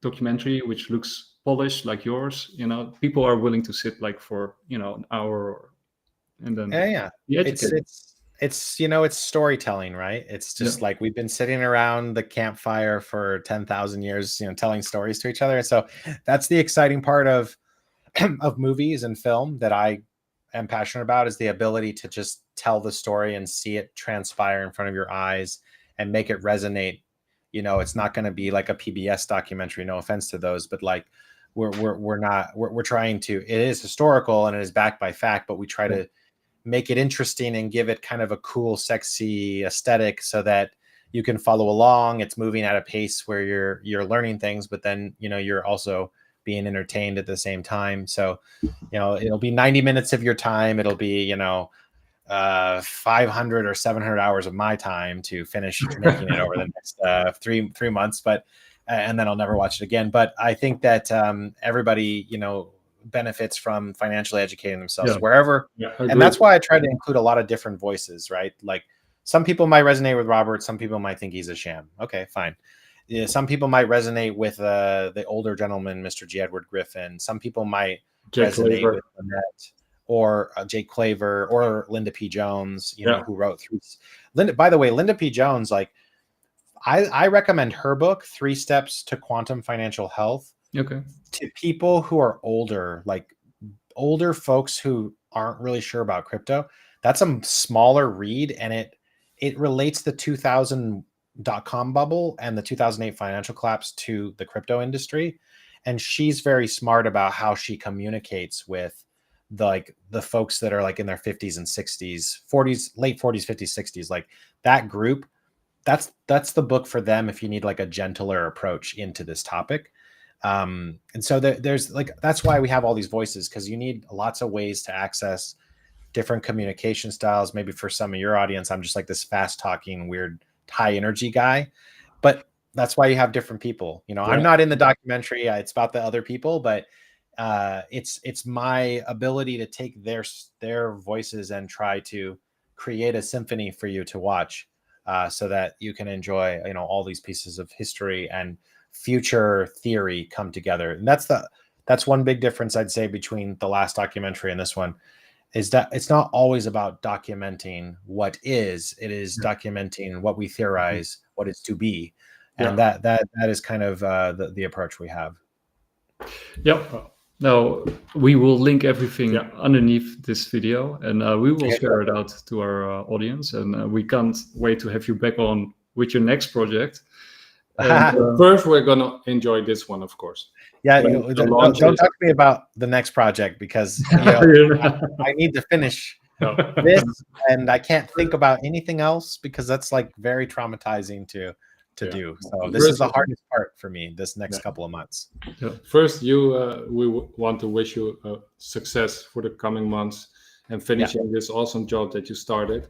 documentary which looks polished like yours, people are willing to sit like for an hour and then it's storytelling, right? It's just like we've been sitting around the campfire for 10,000 years, telling stories to each other. And so that's the exciting part of movies and film that I am passionate about, is the ability to just tell the story and see it transpire in front of your eyes and make it resonate. It's not going to be like a PBS documentary, no offense to those, but like we're trying to, it is historical and it is backed by fact, but we try to make it interesting and give it kind of a cool, sexy aesthetic so that you can follow along. It's moving at a pace where you're learning things, but then, you're also being entertained at the same time. So, it'll be 90 minutes of your time. It'll be, 500 or 700 hours of my time to finish making it over the next 3 months, but, and then I'll never watch it again. But I think that everybody, benefits from financially educating themselves wherever. And that's why I try to include a lot of different voices, right? Like some people might resonate with Robert. Some people might think he's a sham. Okay, fine. Some people might resonate with the older gentleman, Mr. G. Edward Griffin. Some people might resonate with Lynette or Jake Claver or Linda P. Jones, who wrote Linda. By the way, Linda P. Jones, like I recommend her book, 3 Steps to Quantum Financial Health. Okay. To people who are older, like older folks who aren't really sure about crypto. That's a smaller read, and it relates the 2000.com bubble and the 2008 financial collapse to the crypto industry. And she's very smart about how she communicates with the folks that are like in their 50s and 60s, 40s, late 40s, 50s, 60s, like that group. That's the book for them if you need like a gentler approach into this topic. And so there's like, that's why we have all these voices, because you need lots of ways to access different communication styles. Maybe for some of your audience, I'm just like this fast talking, weird, high energy guy, but that's why you have different people. You know, I'm not in the documentary. It's about the other people, but it's my ability to take their voices and try to create a symphony for you to watch, so that you can enjoy, you know, all these pieces of history and future theory come together. And that's one big difference I'd say between the last documentary and this one, is that it's not always about documenting what is, it is documenting what we theorize, what is to be. And that is kind of the approach we have. Yep. Now we will link everything underneath this video, and we will share it out to our audience. And we can't wait to have you back on with your next project. And, first, we're gonna enjoy this one, of course. Yeah, don't talk to me about the next project, because you know, I need to finish this, and I can't think about anything else, because that's like very traumatizing to do. So this is the hardest part for me, this next couple of months. First, we want to wish you success for the coming months and finishing this awesome job that you started.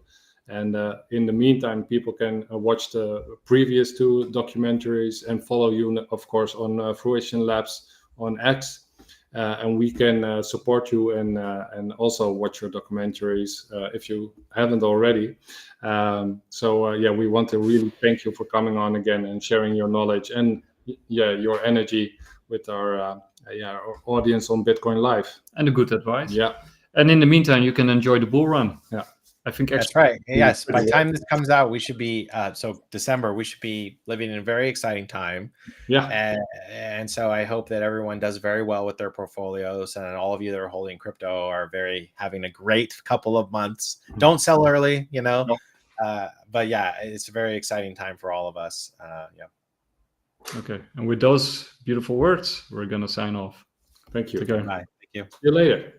And in the meantime, people can watch the previous 2 documentaries and follow you, of course, on Fruition Labs on X. And we can support you and also watch your documentaries if you haven't already. We want to really thank you for coming on again and sharing your knowledge and your energy with our audience on Bitcoin Live. And the good advice. Yeah. And in the meantime, you can enjoy the bull run. Yeah. I think that's right. Yes. By the time this comes out, we should be so December. We should be living in a very exciting time. Yeah. And so I hope that everyone does very well with their portfolios, and all of you that are holding crypto are having a great couple of months. Don't sell early, you know. But yeah, it's a very exciting time for all of us. Okay. And with those beautiful words, we're gonna sign off. Thank you. Bye. Thank you. See you later.